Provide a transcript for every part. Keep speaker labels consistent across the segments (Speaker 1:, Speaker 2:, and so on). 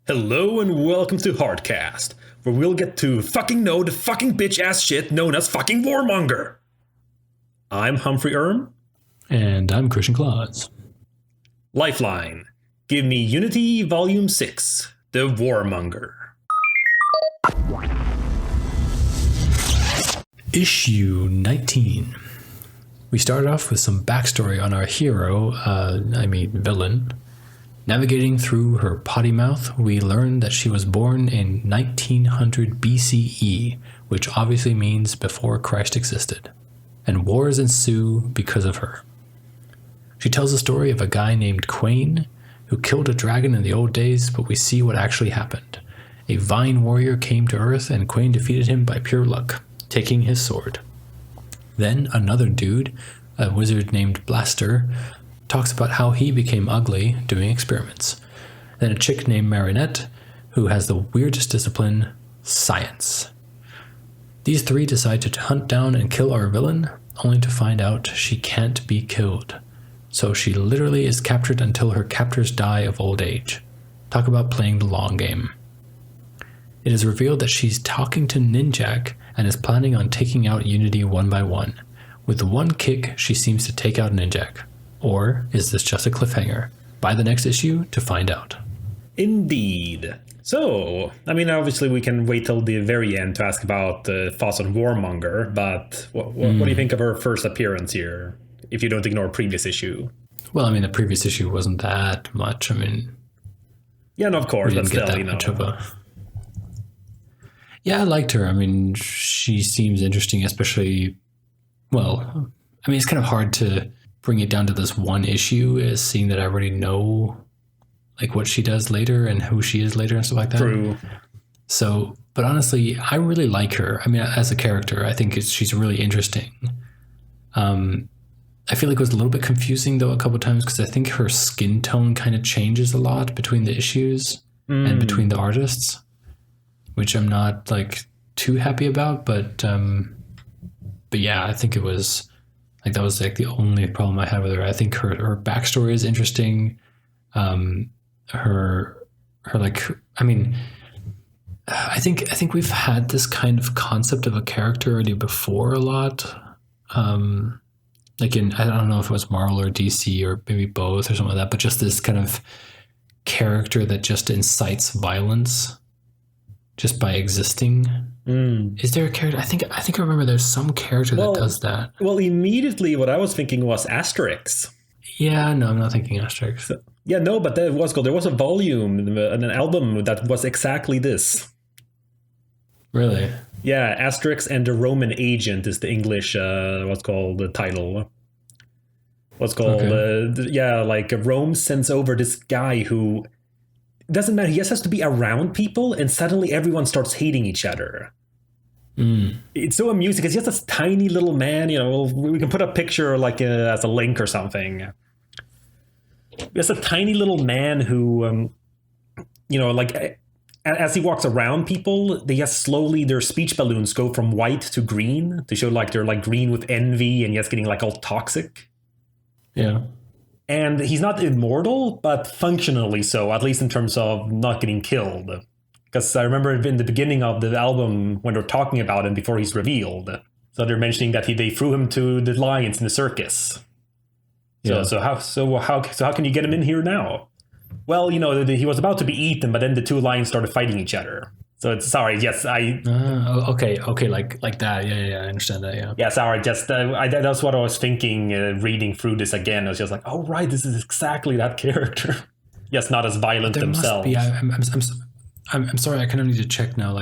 Speaker 1: Hello and welcome to Hardcast, where we'll get to fucking know the fucking bitch ass shit known as fucking Warmonger. I'm Humphrey Erm.
Speaker 2: And I'm Christian Claus.
Speaker 1: Lifeline. Give me Unity Volume 6, The Warmonger.
Speaker 2: Issue 19. We start off with some backstory on our hero, villain. Navigating through her potty mouth, we learn that she was born in 1900 BCE, which obviously means before Christ existed, and wars ensue because of her. She tells the story of a guy named Quain who killed a dragon in the old days, but we see what actually happened. A vine warrior came to Earth and Quain defeated him by pure luck, taking his sword. Then another dude, a wizard named Blaster, talks about how he became ugly doing experiments. Then a chick named Marinette, who has the weirdest discipline, science. These three decide to hunt down and kill our villain, only to find out she can't be killed. So she literally is captured until her captors die of old age. Talk about playing the long game. It is revealed that she's talking to Ninjak and is planning on taking out Unity one by one. With one kick, she seems to take out Ninjak. Or is this just a cliffhanger? Buy the next issue to find out.
Speaker 1: Indeed. So, obviously we can wait till the very end to ask about the thoughts on Warmonger, but what do you think of her first appearance here, if you don't ignore previous issue?
Speaker 2: Well, the previous issue wasn't that much.
Speaker 1: Yeah, no, of course,
Speaker 2: we
Speaker 1: but
Speaker 2: didn't
Speaker 1: still,
Speaker 2: get that much of a... Yeah, I liked her. She seems interesting, especially... Well, it's kind of hard to bring it down to this one issue, is seeing that I already know what she does later and who she is later and stuff like that.
Speaker 1: True.
Speaker 2: So, but honestly, I really like her. As a character, I think she's really interesting. I feel like it was a little bit confusing though a couple of times because I think her skin tone kind of changes a lot between the issues and between the artists, which I'm not too happy about. But yeah, I think it was that was the only problem I had with her. I think her backstory is interesting. I think we've had this kind of concept of a character already before a lot. I don't know if it was Marvel or DC or maybe both or something like that, but just this kind of character that just incites violence just by existing. Is there a character? I think I remember there's some character that does that.
Speaker 1: Well, immediately what I was thinking was Asterix.
Speaker 2: Yeah, no, I'm not thinking Asterix.
Speaker 1: Yeah, no, but there was a volume and an album that was exactly this.
Speaker 2: Really?
Speaker 1: Yeah, Asterix and the Roman Agent is the English the title. Rome sends over this guy who doesn't matter. He just has to be around people, and suddenly everyone starts hating each other. It's so amusing because he's just this tiny little man. We can put a picture as a link or something. Just a tiny little man who, as he walks around people, they just slowly, their speech balloons go from white to green to show they're green with envy and just getting all toxic.
Speaker 2: Yeah.
Speaker 1: And he's not immortal, but functionally so, at least in terms of not getting killed. Because I remember in the beginning of the album when they're talking about him before he's revealed. So they're mentioning that they threw him to the lions in the circus.
Speaker 2: Yeah.
Speaker 1: So how can you get him in here now? Well, he was about to be eaten, but then the two lions started fighting each other. So it's sorry, yes, I.
Speaker 2: Okay, like that. Yeah, I understand that. Yeah.
Speaker 1: Yeah, sorry, just that's what I was thinking. Reading through this again, I was just like, oh right, this is exactly that character. Yes, not as violent
Speaker 2: there
Speaker 1: themselves.
Speaker 2: Must be. I'm sorry. I kind of need to check now.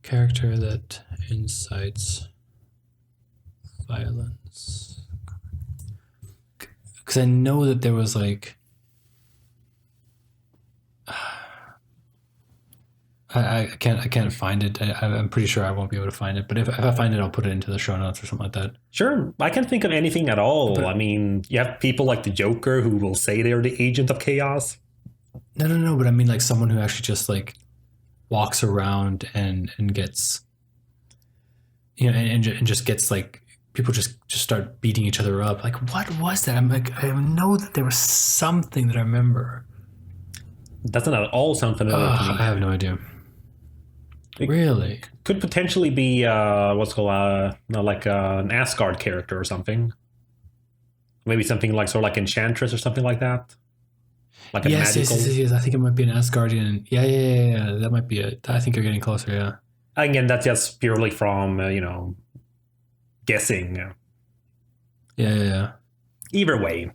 Speaker 2: Character that incites violence. Because I know that there was I can't find it. I'm pretty sure I won't be able to find it. But if I find it, I'll put it into the show notes or something like that.
Speaker 1: Sure. I can't think of anything at all. But, you have people like the Joker who will say they're the agent of chaos.
Speaker 2: No. But someone who actually just walks around and gets, and just gets people just start beating each other up. What was that? I know that there was something that I remember.
Speaker 1: Doesn't at all sound familiar to me.
Speaker 2: I have no idea.
Speaker 1: It
Speaker 2: Really?
Speaker 1: could potentially be what's called like an Asgard character or something. Maybe something like sort of like Enchantress or something like that. Like a magical.
Speaker 2: Yes. I think it might be an Asgardian. Yeah. That might be it. I think you're getting closer. Yeah.
Speaker 1: Again, that's just purely from guessing.
Speaker 2: Yeah.
Speaker 1: Either way,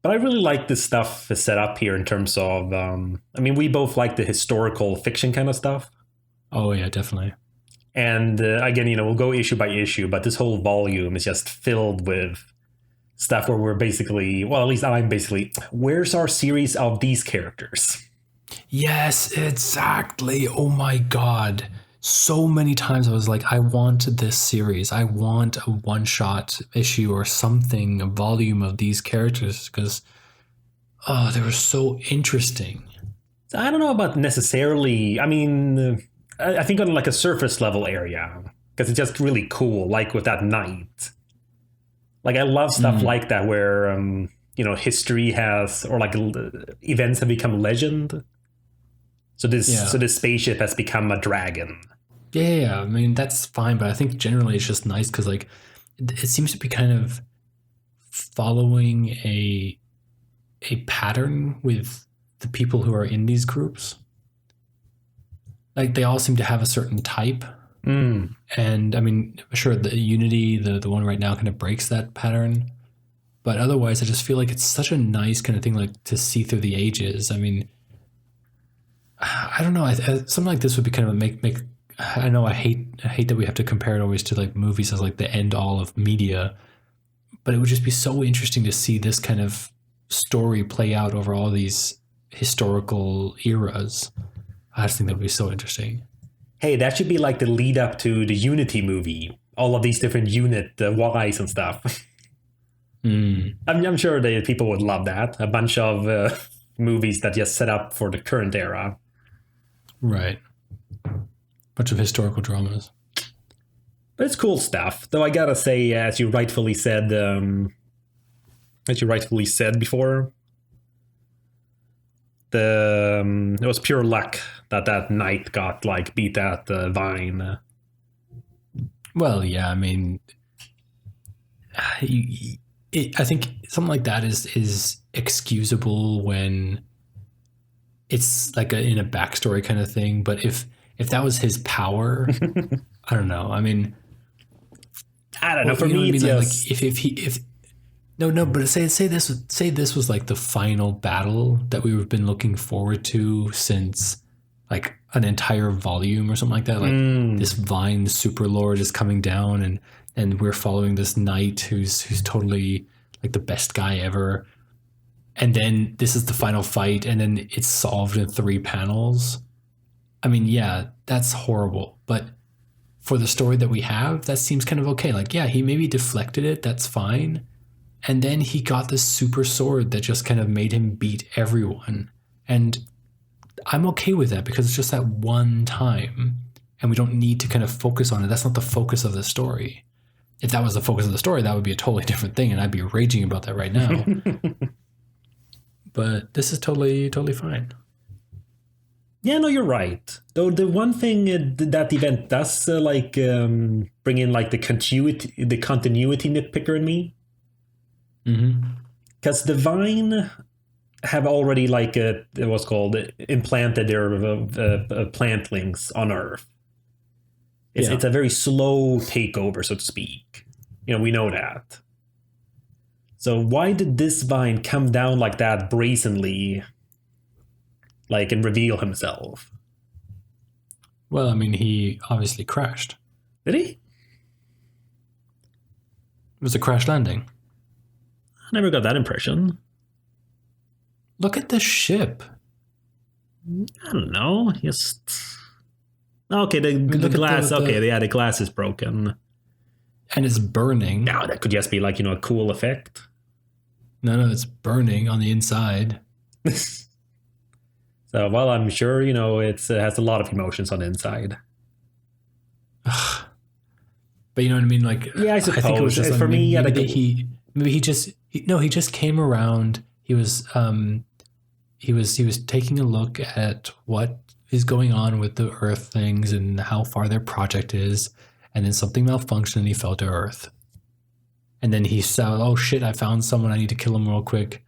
Speaker 1: but I really like this stuff set up here in terms of. I mean, we both like the historical fiction kind of stuff.
Speaker 2: Oh yeah, definitely.
Speaker 1: And again, we'll go issue by issue, but this whole volume is just filled with stuff where we're basically, well, at least I'm basically, where's our series of these characters?
Speaker 2: Yes, exactly. Oh my God. So many times I was like, I want this series. I want a one-shot issue or something, a volume of these characters because, they were so interesting.
Speaker 1: I don't know about necessarily, I mean, I think on like a surface level area, because it's just really cool, like with that knight. Like I love stuff like that where history has, or like events have become legend. So this spaceship has become a dragon.
Speaker 2: Yeah. I mean that's fine, but I think generally it's just nice because like it seems to be kind of following a pattern with the people who are in these groups. Like they all seem to have a certain type. And I mean, sure, the Unity, the one right now kind of breaks that pattern. But otherwise, I just feel like it's such a nice kind of thing, like to see through the ages. I mean, I don't know. Something like this would be kind of a make. I know I hate that we have to compare it always to like movies as like the end all of media. But it would just be so interesting to see this kind of story play out over all these historical eras. I just think that would be so interesting.
Speaker 1: Hey, that should be like the lead up to the Unity movie. All of these different unit Ys and stuff. I'm sure that people would love that. A bunch of movies that just set up for the current era.
Speaker 2: Right. Bunch of historical dramas.
Speaker 1: But it's cool stuff. Though I gotta say, as you rightfully said before, it was pure luck that knight got like beat at Vine.
Speaker 2: Well, yeah, I mean, I think something like that is excusable when it's like in a backstory kind of thing. But if that was his power, I don't know. I mean,
Speaker 1: I don't know. For me, it's just...
Speaker 2: like if no, but say this was like the final battle that we've been looking forward to since like an entire volume or something like that. Like this Vine super lord is coming down and we're following this knight who's totally like the best guy ever. And then this is the final fight and then it's solved in 3 panels. I mean, yeah, that's horrible. But for the story that we have, that seems kind of okay. Like, yeah, he maybe deflected it. That's fine. And then he got this super sword that just kind of made him beat everyone. And I'm okay with that because it's just that one time and we don't need to kind of focus on it. That's not the focus of the story. If that was the focus of the story, that would be a totally different thing. And I'd be raging about that right now. But this is totally fine.
Speaker 1: Yeah, no, you're right. Though the one thing that event does bring in like the continuity nitpicker in me. Because the Vine have already like what's called implanted their plantlings on Earth. It's a very slow takeover, so to speak. We know that. So why did this Vine come down like that brazenly, like, and reveal himself?
Speaker 2: Well, I mean, he obviously crashed.
Speaker 1: Did he?
Speaker 2: It was a crash landing.
Speaker 1: I never got that impression.
Speaker 2: Look at the ship.
Speaker 1: I don't know. Just... Okay, the glass. The glass is broken.
Speaker 2: And it's burning.
Speaker 1: Now that could just be like, a cool effect.
Speaker 2: No, it's burning on the inside.
Speaker 1: So, well, I'm sure, it has a lot of emotions on the inside.
Speaker 2: But you know what I mean? Like,
Speaker 1: yeah, I suppose.
Speaker 2: I think it was just like,
Speaker 1: for me,
Speaker 2: he just came around. He was he was taking a look at what is going on with the Earth things and how far their project is, and then something malfunctioned and he fell to Earth. And then he saw, oh shit, I found someone, I need to kill him real quick,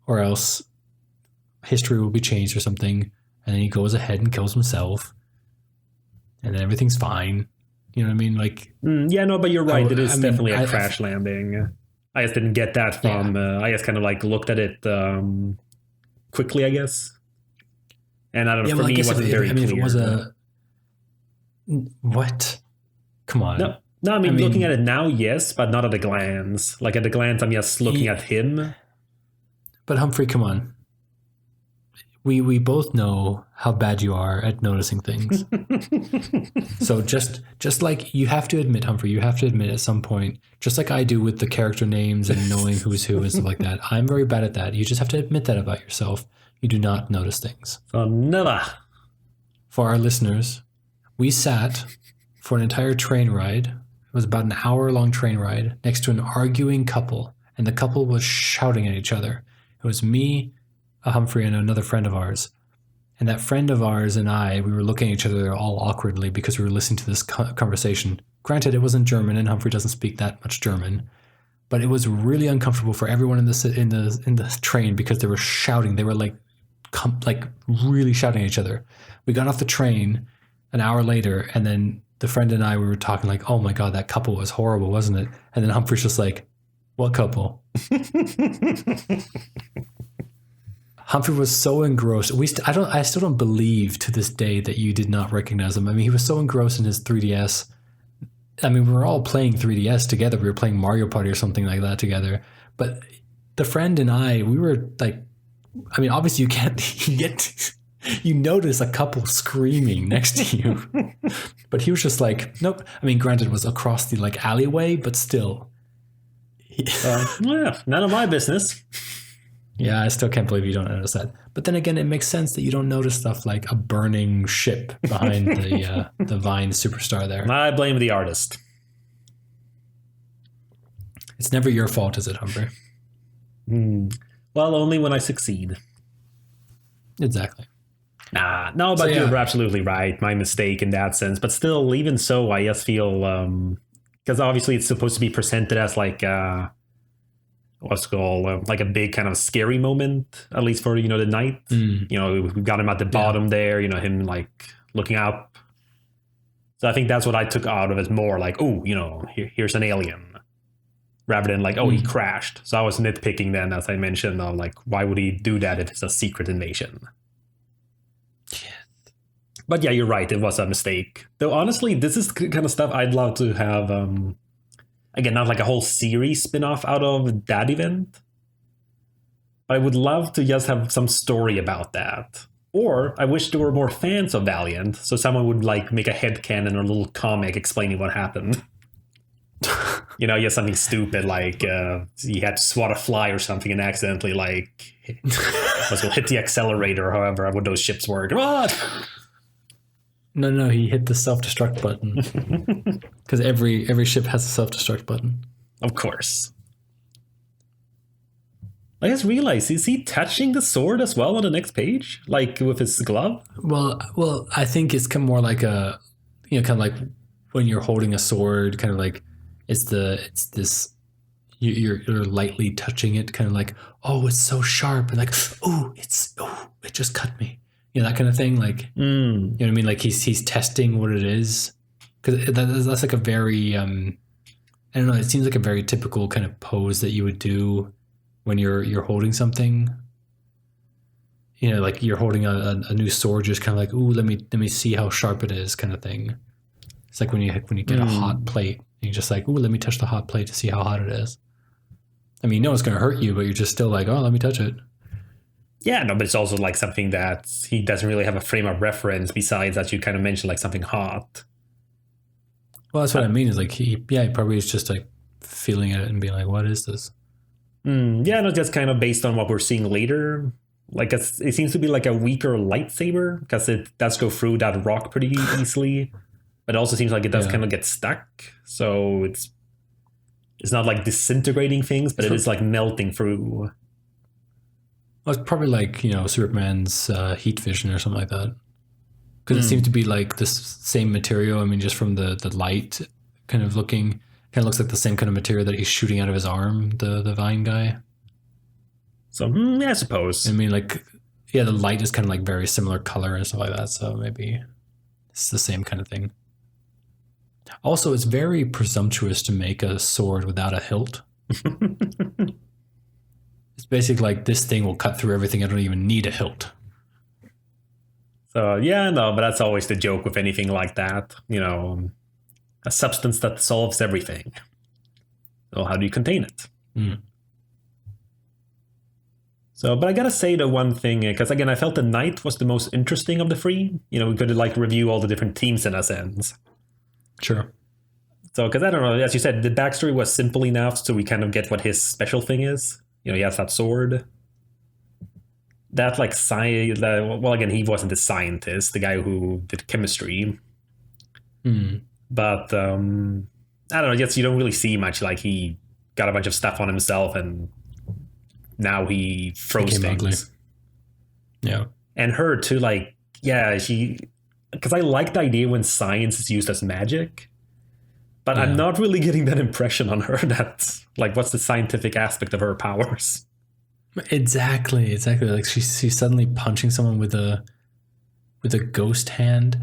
Speaker 2: or else history will be changed or something. And then he goes ahead and kills himself, and then everything's fine. You know what I mean? Like,
Speaker 1: yeah, no, but you're right. It is definitely a crash landing. I just didn't get that from. I just kind of like looked at it quickly, I guess. And I don't know. For me, it wasn't very clear.
Speaker 2: If it was a what? Come on.
Speaker 1: No. I mean, looking at it now, yes, but not at a glance. Like at a glance, I'm just looking at him.
Speaker 2: But Humphrey, come on. We both know how bad you are at noticing things. So just like you have to admit, Humphrey, you have to admit at some point, just like I do with the character names and knowing who's who and stuff like that, I'm very bad at that. You just have to admit that about yourself. You do not notice things.
Speaker 1: So never.
Speaker 2: For our listeners, we sat for an entire train ride. It was about an hour-long train ride next to an arguing couple, and the couple was shouting at each other. It was me, a Humphrey, and another friend of ours. And that friend of ours and we were looking at each other all awkwardly because we were listening to this conversation. Granted, it wasn't German, and Humphrey doesn't speak that much German, but it was really uncomfortable for everyone in the train because they were shouting. They were like really shouting at each other. We got off the train an hour later, and then the friend and we were talking like, "Oh my god, that couple was horrible, wasn't it?" And then Humphrey's just like, "What couple?" Humphrey was so engrossed. I still don't believe to this day that you did not recognize him. I mean, he was so engrossed in his 3DS. I mean, we were all playing 3DS together. We were playing Mario Party or something like that together. But the friend and we were like, I mean, obviously you can't you notice a couple screaming next to you. But he was just like, nope. I mean, granted, it was across the like alleyway, but still.
Speaker 1: Yeah, none of my business.
Speaker 2: Yeah, I still can't believe you don't notice that. But then again, it makes sense that you don't notice stuff like a burning ship behind the Vine superstar there.
Speaker 1: I blame the artist.
Speaker 2: It's never your fault, is it, Humphrey?
Speaker 1: Well, only when I succeed.
Speaker 2: Exactly.
Speaker 1: No, but you're absolutely right. My mistake in that sense. But still, even so, I just feel... because obviously it's supposed to be presented as like... what's called like a big kind of scary moment, at least for the night. We've got him at the bottom there, him like looking up. So I think that's what I took out of it, more like, oh, here's an alien, rather than like, oh, he crashed. So I was nitpicking then, as I mentioned, of like, why would he do that if it's a secret invasion? But yeah, you're right, it was a mistake, though. Honestly, this is the kind of stuff I'd love to have again, not like a whole series spin-off out of that event, but I would love to just have some story about that. Or I wish there were more fans of Valiant, so someone would like make a headcanon or a little comic explaining what happened. Just something stupid like he had to swat a fly or something and accidentally like hit the accelerator, or however would those ships work. What?
Speaker 2: No, he hit the self-destruct button. Because every ship has a self-destruct button.
Speaker 1: Of course. I just realized, is he touching the sword as well on the next page? Like with his glove?
Speaker 2: Well, I think it's kind of more like a, kind of like when you're holding a sword, kind of like it's this, you're lightly touching it, kind of like, oh, it's so sharp, and like, it just cut me. That kind of thing, like, you know what I mean? Like he's testing what it is, because that's like a very, I don't know. It seems like a very typical kind of pose that you would do when you're holding something. Like you're holding a new sword, just kind of like, ooh, let me see how sharp it is, kind of thing. It's like when you get a hot plate, you're just like, ooh, let me touch the hot plate to see how hot it is. I mean, it's going to hurt you, but you're just still like, oh, let me touch it.
Speaker 1: Yeah, no, but it's also like something that he doesn't really have a frame of reference besides that you kind of mentioned like something hot.
Speaker 2: Well, that's what I mean is like he probably is just like feeling it and being like, what is this?
Speaker 1: Yeah, no, just kind of based on what we're seeing later. Like it seems to be like a weaker lightsaber because it does go through that rock pretty easily. But it also seems like it does kind of get stuck. So it's not like disintegrating things, but it is like melting through.
Speaker 2: Well, it's probably like, Superman's heat vision or something like that. Because it seemed to be like this same material. I mean, just from the light kind of looks like the same kind of material that he's shooting out of his arm, the vine guy.
Speaker 1: So, I suppose.
Speaker 2: I mean, like, yeah, the light is kind of like very similar color and stuff like that. So maybe it's the same kind of thing. Also, it's very presumptuous to make a sword without a hilt. It's basically like this thing will cut through everything. I don't even need a hilt.
Speaker 1: So, yeah, no, but that's always the joke with anything like that. A substance that solves everything. So how do you contain it? So, but I gotta say the one thing, because again, I felt the knight was the most interesting of the three. We could like review all the different teams in a sense.
Speaker 2: Sure.
Speaker 1: So, because I don't know, as you said, the backstory was simple enough, so we kind of get what his special thing is. He has that sword. That like science. Well, again, he wasn't a scientist, the guy who did chemistry. But I don't know. Yes, you don't really see much. Like he got a bunch of stuff on himself, and now he froze things. Ugly.
Speaker 2: Yeah,
Speaker 1: and her too. Like, yeah, because I like the idea when science is used as magic, but I'm not really getting that impression on her. That like, what's the scientific aspect of her powers?
Speaker 2: Exactly. Like she's suddenly punching someone with a ghost hand.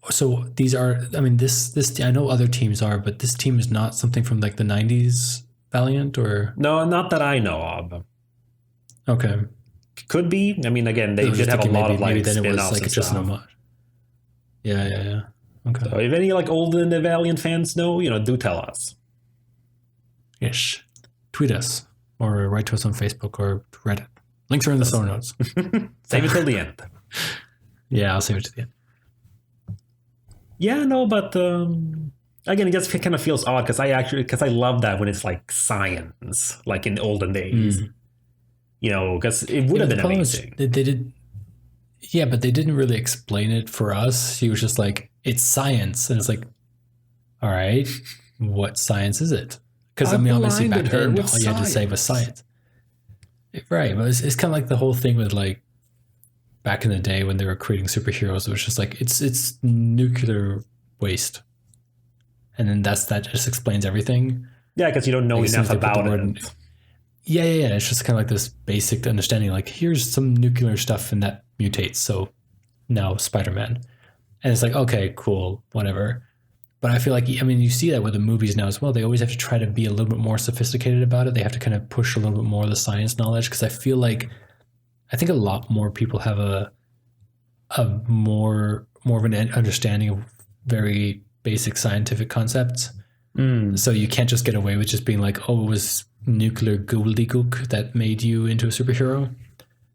Speaker 2: So these are, I mean, this I know other teams are, but this team is not something from like the 90s Valiant or
Speaker 1: no, not that I know of.
Speaker 2: Okay,
Speaker 1: could be. I mean, again, they did have a lot of like spin-offs like
Speaker 2: it's just an homage. Yeah. Okay.
Speaker 1: So if any like old Valiant fans know, do tell us.
Speaker 2: Yes, tweet us. Or write to us on Facebook or Reddit. Links are in the show notes.
Speaker 1: Save it till the end.
Speaker 2: Yeah, I'll save it to the end.
Speaker 1: Yeah, no, but again, it just kind of feels odd because I love that when it's like science, like in olden days. Because it would have been amazing.
Speaker 2: They did, yeah, but they didn't really explain it for us. He was just like, it's science, and it's like, all right, what science is it? Because I mean, obviously back then, all you had to say was science. Right, but it's kind of like the whole thing with like back in the day when they were creating superheroes. It was just like it's nuclear waste, and then that just explains everything.
Speaker 1: Yeah, because you don't know enough about it.
Speaker 2: Yeah. It's just kind of like this basic understanding. Like, here's some nuclear stuff, and that mutates. So now Spider-Man, and it's like, okay, cool, whatever. But I feel like, I mean, you see that with the movies now as well. They always have to try to be a little bit more sophisticated about it. They have to kind of push a little bit more of the science knowledge, because I think a lot more people have a more of an understanding of very basic scientific concepts. So you can't just get away with just being like, oh, it was nuclear gobbledygook that made you into a superhero.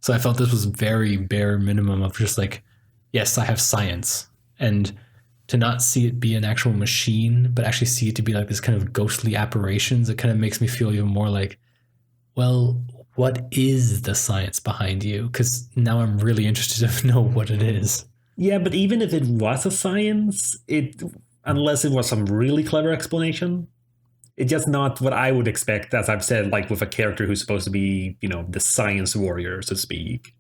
Speaker 2: So I felt this was very bare minimum of just like, yes, I have science, and to not see it be an actual machine, but actually see it to be like this kind of ghostly apparitions, it kind of makes me feel even more like, well, what is the science behind you? Because now I'm really interested to know what it is.
Speaker 1: Yeah, but even if it was a science, unless it was some really clever explanation, it's just not what I would expect, as I've said, like with a character who's supposed to be, the science warrior, so to speak.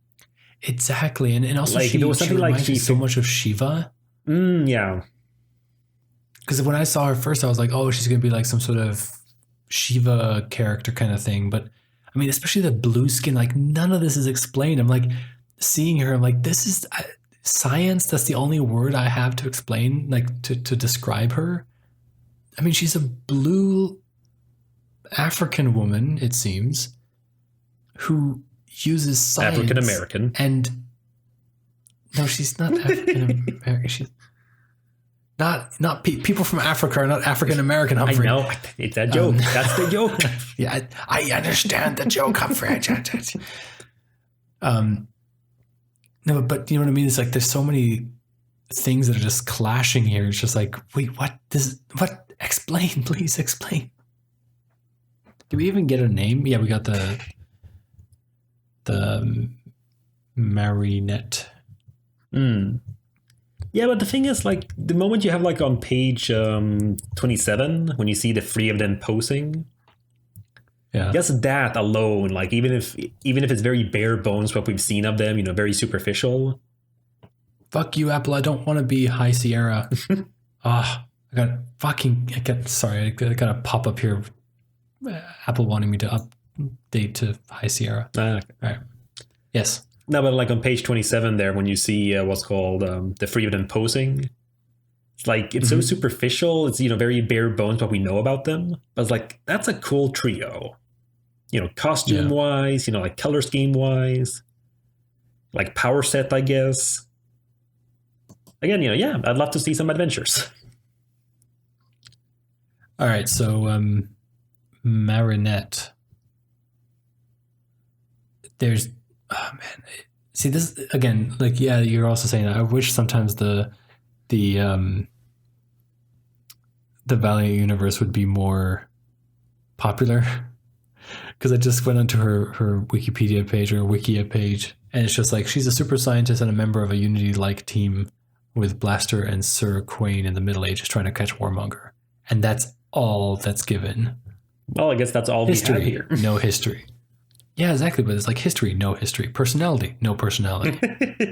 Speaker 2: Exactly. And also
Speaker 1: like, there was something like
Speaker 2: she so much of Shiva.
Speaker 1: Yeah.
Speaker 2: Because when I saw her first, I was like, oh, she's going to be like some sort of Shiva character kind of thing. But I mean, especially the blue skin, like none of this is explained. I'm like seeing her, I'm like, this is science. That's the only word I have to explain, like to describe her. I mean, she's a blue African woman, it seems, who uses science.
Speaker 1: African American.
Speaker 2: And no, she's not African American. She's not people from Africa are not African American. Humphrey.
Speaker 1: I know, it's a joke. That's the joke.
Speaker 2: Yeah, I understand the joke, Humphrey. No, but you know what I mean. It's like there's so many things that are just clashing here. It's just like, wait, what? What? Explain, please explain. Do we even get a name? Yeah, we got the Marinette.
Speaker 1: Yeah, but the thing is, like, the moment you have, like, on page 27, when you see the three of them posing,
Speaker 2: Yeah.
Speaker 1: Just that alone, like even if it's very bare bones what we've seen of them, very superficial.
Speaker 2: Fuck you, Apple. I don't want to be High Sierra. Sorry, I got a pop up here. Apple wanting me to update to High Sierra.
Speaker 1: Okay.
Speaker 2: All right. Yes.
Speaker 1: No, but like on page 27 there, when you see what's called the freedom posing, it's like it's so superficial. It's very bare bones what we know about them. But it's like that's a cool trio. Costume wise, like color scheme wise, like power set, I guess. Again, I'd love to see some adventures.
Speaker 2: All right, so Marinette. There's, oh man, see this again. Like, yeah, you're also saying that. I wish sometimes the Valiant universe would be more popular. Because I just went onto her Wikipedia page or Wikia page, and it's just like she's a super scientist and a member of a Unity-like team with Blaster and Sir Quain in the Middle Ages trying to catch Warmonger. And that's all that's given.
Speaker 1: Well, I guess that's all
Speaker 2: history,
Speaker 1: we have here.
Speaker 2: No history. Yeah, exactly. But it's like history, no history. Personality, no personality.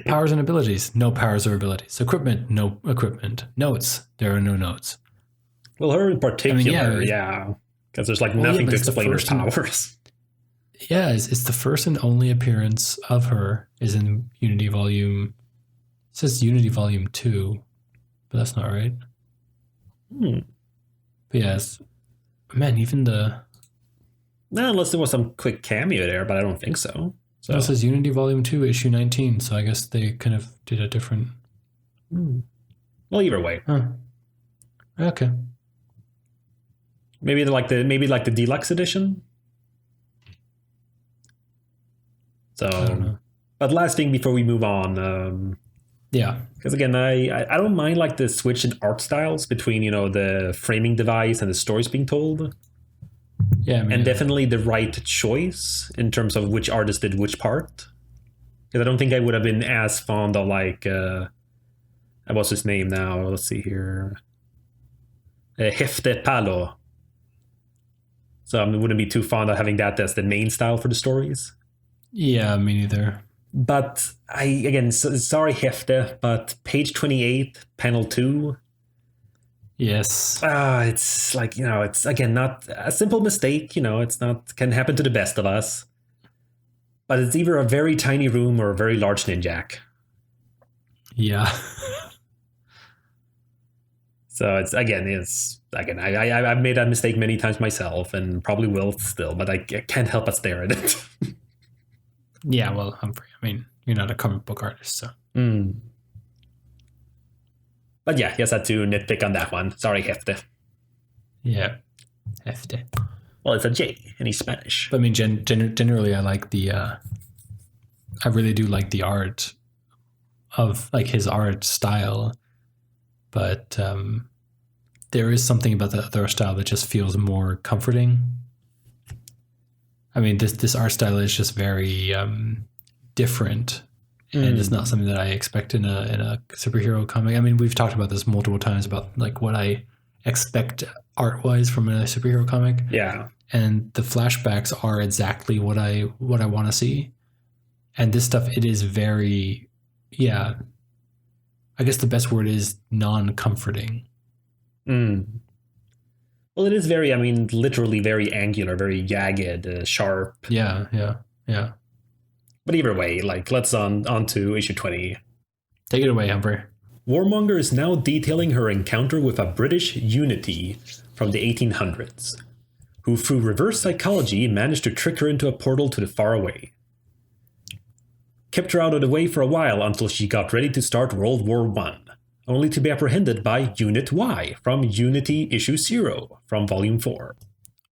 Speaker 2: Powers and abilities, no powers or abilities. Equipment, no equipment. Notes, there are no notes.
Speaker 1: Well, her in particular, yeah. Because there's like nothing to explain her powers.
Speaker 2: Yeah, it's the first and only appearance of her is in Unity Volume. It says Unity Volume 2, but that's not right. But yeah, man, even the...
Speaker 1: No, unless there was some quick cameo there, but I don't think so.
Speaker 2: So it says Unity Volume 2, Issue 19, so I guess they kind of did a different...
Speaker 1: Well, either way.
Speaker 2: Huh. Okay.
Speaker 1: Maybe like the deluxe edition. So, but last thing before we move on,
Speaker 2: yeah,
Speaker 1: because again, I don't mind like the switch in art styles between the framing device and the stories being told.
Speaker 2: Yeah,
Speaker 1: and definitely the right choice in terms of which artist did which part. Because I don't think I would have been as fond of like what's his name now? Let's see here, Hefte Palo. So I wouldn't be too fond of having that as the main style for the stories.
Speaker 2: Yeah, me neither.
Speaker 1: But sorry, Hefte, but page 28, panel 2.
Speaker 2: Yes.
Speaker 1: It's like, it's again not a simple mistake. It's not can happen to the best of us. But it's either a very tiny room or a very large ninjak.
Speaker 2: Yeah.
Speaker 1: So I've made that mistake many times myself and probably will still, but I can't help but stare at it.
Speaker 2: Yeah, well, Humphrey, I mean, you're not a comic book artist, so.
Speaker 1: But yeah, yes, I had to nitpick on that one. Sorry, Hefte.
Speaker 2: Yeah, Hefte.
Speaker 1: Well, it's a J and he's Spanish.
Speaker 2: But I mean, generally, I like I really do like the art of like his art style, but there is something about the other style that just feels more comforting. I mean, this art style is just very different, and it's not something that I expect in a superhero comic. I mean, we've talked about this multiple times about like what I expect art-wise from a superhero comic.
Speaker 1: Yeah,
Speaker 2: and the flashbacks are exactly what I want to see, and this stuff it is very, yeah. I guess the best word is non-comforting.
Speaker 1: Well, it is very, literally very angular, very jagged, sharp.
Speaker 2: Yeah.
Speaker 1: But either way, like, let's on to issue 20.
Speaker 2: Take it away, Humphrey.
Speaker 1: Warmonger is now detailing her encounter with a British Unity from the 1800s, who through reverse psychology managed to trick her into a portal to the far away. Kept her out of the way for a while until she got ready to start World War I. Only to be apprehended by Unit Y from Unity Issue 0 from Volume 4.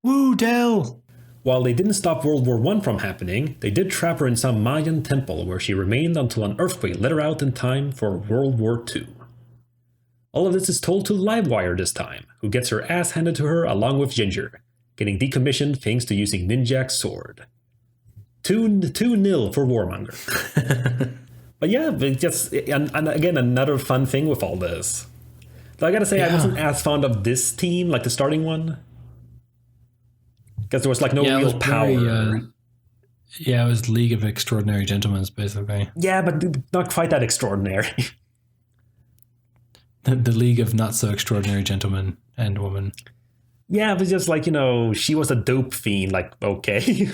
Speaker 2: Woo, Dell!
Speaker 1: While they didn't stop World War I from happening, they did trap her in some Mayan temple where she remained until an earthquake let her out in time for World War II. All of this is told to Livewire this time, who gets her ass handed to her along with Ginger, getting decommissioned thanks to using Ninjak's sword. 2-0 for Warmonger. But yeah, just and again, another fun thing with all this. So I gotta say, I wasn't as fond of this team, like the starting one. Because there was like no
Speaker 2: Yeah, it was
Speaker 1: real power.
Speaker 2: Yeah, it was League of Extraordinary Gentlemen, basically.
Speaker 1: Yeah, but not quite that extraordinary.
Speaker 2: The League of Not So Extraordinary Gentlemen and Women.
Speaker 1: Yeah, it was just like, she was a dope fiend. Like, okay.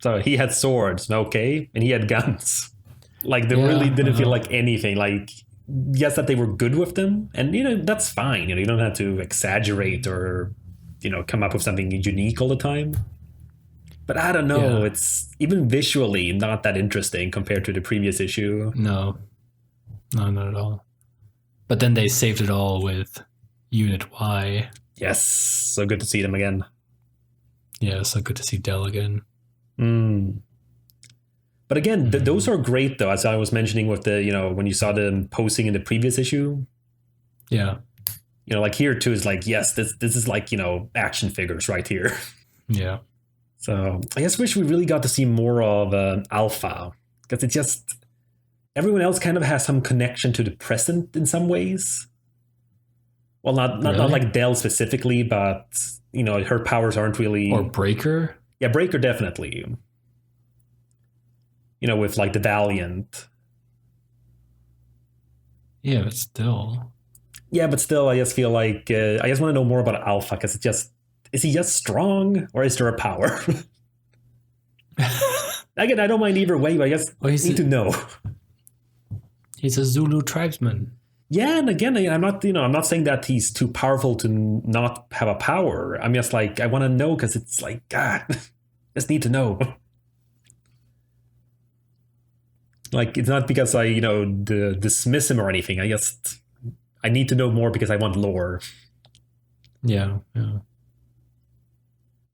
Speaker 1: So he had swords, okay, and he had guns. Like, they really didn't feel like anything. Like, yes, that they were good with them, and that's fine. You don't have to exaggerate or come up with something unique all the time. But I don't know.
Speaker 2: Yeah.
Speaker 1: It's even visually not that interesting compared to the previous issue.
Speaker 2: No, not at all. But then they saved it all with Unit Y.
Speaker 1: Yes, so good to see them again.
Speaker 2: Yeah, so good to see Del again.
Speaker 1: But again, those are great, though, as I was mentioning with the, when you saw them posing in the previous issue.
Speaker 2: Yeah.
Speaker 1: Like here, too, is like, yes, this is like, action figures right here.
Speaker 2: Yeah.
Speaker 1: So I just wish we really got to see more of Alpha, because it's just everyone else kind of has some connection to the present in some ways. Well, not like Del specifically, but her powers aren't really.
Speaker 2: Or Breaker.
Speaker 1: Yeah, Breaker definitely. With like the Valiant.
Speaker 2: Yeah, but still.
Speaker 1: Yeah, but still, I just feel like I just want to know more about Alpha, because is he just strong, or is there a power? Again, I don't mind either way, but I just need to know.
Speaker 2: He's a Zulu tribesman.
Speaker 1: Yeah, and again, I'm not saying that he's too powerful to not have a power. I'm just like, I want to know, because it's like, God, just need to know. Like, it's not because I, dismiss him or anything. I need to know more because I want lore.
Speaker 2: Yeah.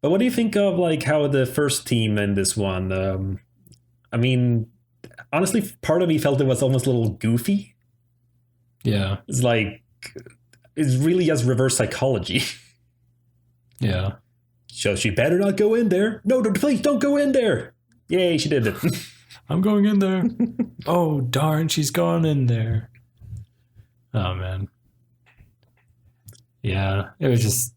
Speaker 1: But what do you think of like how the first team in this one? I mean, honestly, part of me felt it was almost a little goofy.
Speaker 2: Yeah.
Speaker 1: It's like, it's really just reverse psychology.
Speaker 2: Yeah.
Speaker 1: So she better not go in there. No, please don't go in there. Yay, she did it.
Speaker 2: I'm going in there. Oh, darn, she's gone in there. Oh, man. Yeah, it was just,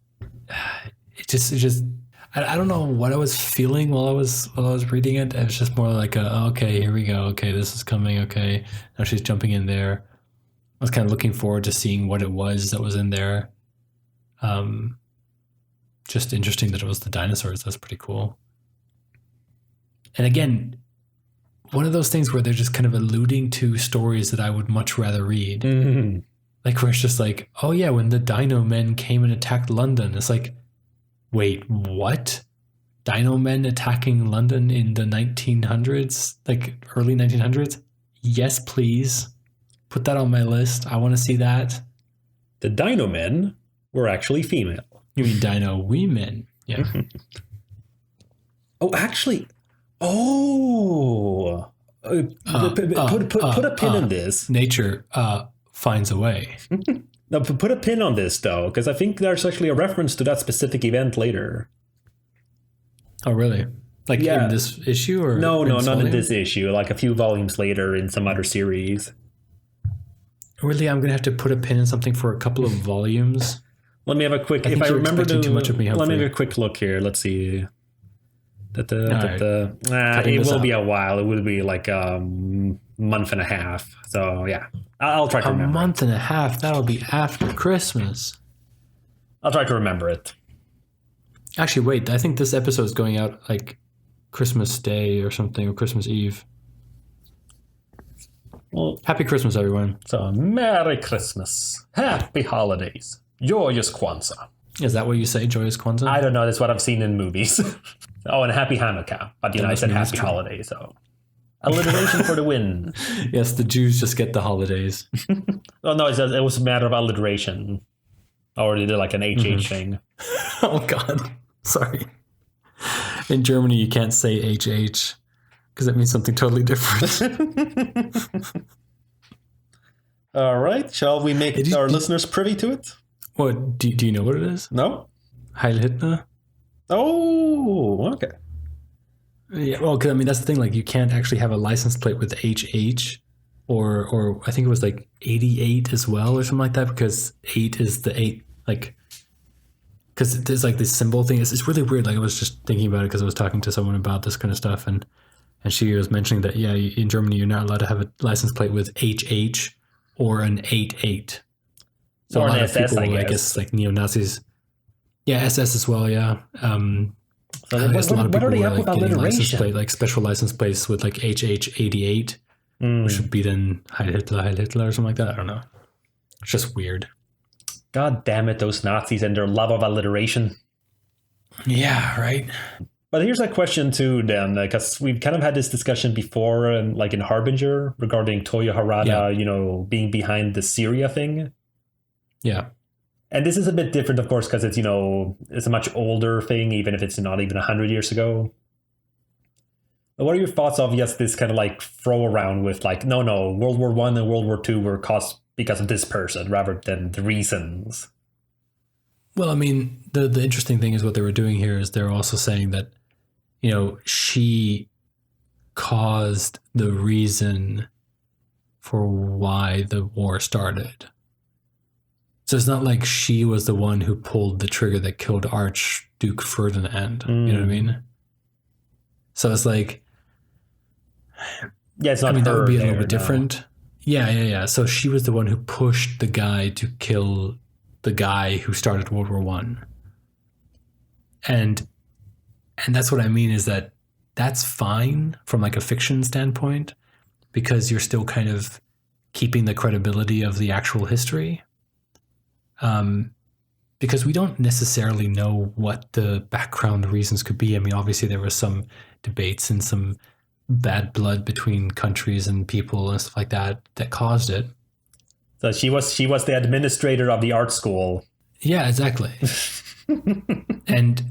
Speaker 2: I don't know what I was feeling while I was reading it. It was just more like, okay, here we go. Okay, this is coming. Okay, now she's jumping in there. I was kind of looking forward to seeing what it was that was in there. Just interesting that it was the dinosaurs. That's pretty cool. And again, one of those things where they're just kind of alluding to stories that I would much rather read.
Speaker 1: Mm-hmm.
Speaker 2: Like where it's just like, oh yeah, when the Dino Men came and attacked London. It's like, wait, what? Dino Men attacking London in the 1900s? Like early 1900s? Yes, please. Put that on my list. I want to see that.
Speaker 1: The Dino Men were actually female.
Speaker 2: You mean Dino Women? Yeah.
Speaker 1: Oh, actually... Oh, put a pin in this.
Speaker 2: Nature finds a way.
Speaker 1: No, put a pin on this though, because I think there's actually a reference to that specific event later.
Speaker 2: Oh, really? Like in this issue, or
Speaker 1: no, not in this issue. Like a few volumes later in some other series.
Speaker 2: Really, I'm gonna have to put a pin in something for a couple of volumes.
Speaker 1: Let me have a quick.
Speaker 2: If I remember too much of me,
Speaker 1: let me have a quick look here. Let's see. It will be a while. It will be like a month and a half. So yeah, I'll try to remember.
Speaker 2: A month and a half. That'll be after Christmas.
Speaker 1: I'll try to remember it.
Speaker 2: Actually, wait. I think this episode is going out like Christmas Day or something, or Christmas Eve. Well, happy Christmas, everyone.
Speaker 1: So Merry Christmas, Happy Holidays, Joyous Kwanzaa.
Speaker 2: Is that what you say, Joyous Kwanzaa?
Speaker 1: I don't know. That's what I've seen in movies. Oh, and Happy Hanukkah. But I said Happy Holiday, so alliteration for the win.
Speaker 2: Yes, the Jews just get the holidays.
Speaker 1: Oh no, it was a matter of alliteration. Or they did like an HH thing.
Speaker 2: Oh God, sorry. In Germany, you can't say HH because that means something totally different.
Speaker 1: All right, shall we make our listeners privy to it?
Speaker 2: What do you know what it is?
Speaker 1: No.
Speaker 2: Heil Hitler.
Speaker 1: Oh, okay.
Speaker 2: Yeah, well, because I mean that's the thing. Like, you can't actually have a license plate with HH, or I think it was like 88 as well, or something like that, because 8 is the 8. Like, because there's like this symbol thing. It's really weird. Like I was just thinking about it because I was talking to someone about this kind of stuff, and she was mentioning that in Germany you're not allowed to have a license plate with HH or an 88. So
Speaker 1: or
Speaker 2: a lot
Speaker 1: an
Speaker 2: of
Speaker 1: SS,
Speaker 2: people, I guess like neo-Nazis. Yeah, SS as well. Yeah.
Speaker 1: So
Speaker 2: I guess a lot of people
Speaker 1: are they
Speaker 2: were
Speaker 1: up
Speaker 2: like
Speaker 1: with
Speaker 2: getting license
Speaker 1: alliteration?
Speaker 2: plate, like special license plates with like HH88, which would be then Heil Hitler or something like that. I don't know. It's just weird.
Speaker 1: God damn it, those Nazis and their love of alliteration.
Speaker 2: Yeah, right.
Speaker 1: But here's a question too, then, because we've kind of had this discussion before, and like in Harbinger regarding Toyo Harada, being behind the Syria thing.
Speaker 2: Yeah.
Speaker 1: And this is a bit different, of course, because it's it's a much older thing, even if it's not even 100 years ago. But what are your thoughts of this kind of like throw around with like, no, World War I and World War II were caused because of this person rather than the reasons?
Speaker 2: Well, I mean, the interesting thing is what they were doing here is they're also saying that, she caused the reason for why the war started. So it's not like she was the one who pulled the trigger that killed Archduke Ferdinand. You know what I mean? So it's like,
Speaker 1: it's not.
Speaker 2: that would be a little bit different. Yeah. So she was the one who pushed the guy to kill the guy who started World War I. And that's what I mean is that's fine from like a fiction standpoint, because you're still kind of keeping the credibility of the actual history. Because we don't necessarily know what the background reasons could be. I mean, obviously there were some debates and some bad blood between countries and people and stuff like that caused it.
Speaker 1: So she was the administrator of the art school.
Speaker 2: Yeah, exactly. And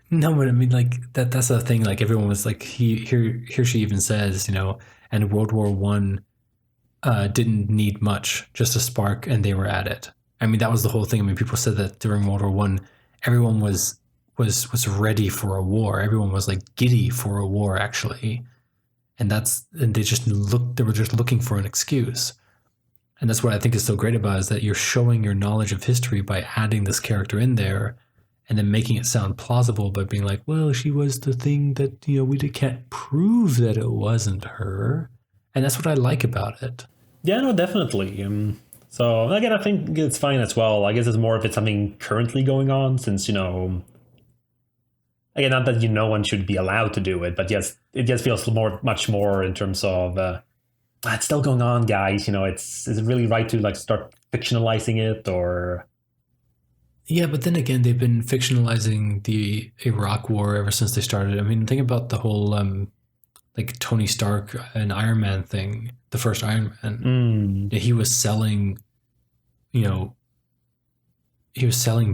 Speaker 2: no, but I mean, like that's the thing. Like everyone was like, here she even says, and World War I didn't need much, just a spark, and they were at it. I mean, that was the whole thing. I mean, people said that during World War I, everyone was ready for a war. Everyone was like giddy for a war, actually, and they were just looking for an excuse. And that's what I think is so great about it, is that you're showing your knowledge of history by adding this character in there, and then making it sound plausible by being like, well, she was the thing that we can't prove that it wasn't her, and that's what I like about it.
Speaker 1: Yeah, no, definitely. So again, I think it's fine as well. I guess it's more if it's something currently going on, since again, not that no one should be allowed to do it, but yes, it just feels much more in terms of it's still going on, guys. Is it really right to like start fictionalizing it or?
Speaker 2: Yeah, but then again, they've been fictionalizing the Iraq War ever since they started. I mean, think about the whole like Tony Stark and Iron Man thing, the first Iron Man. He was selling,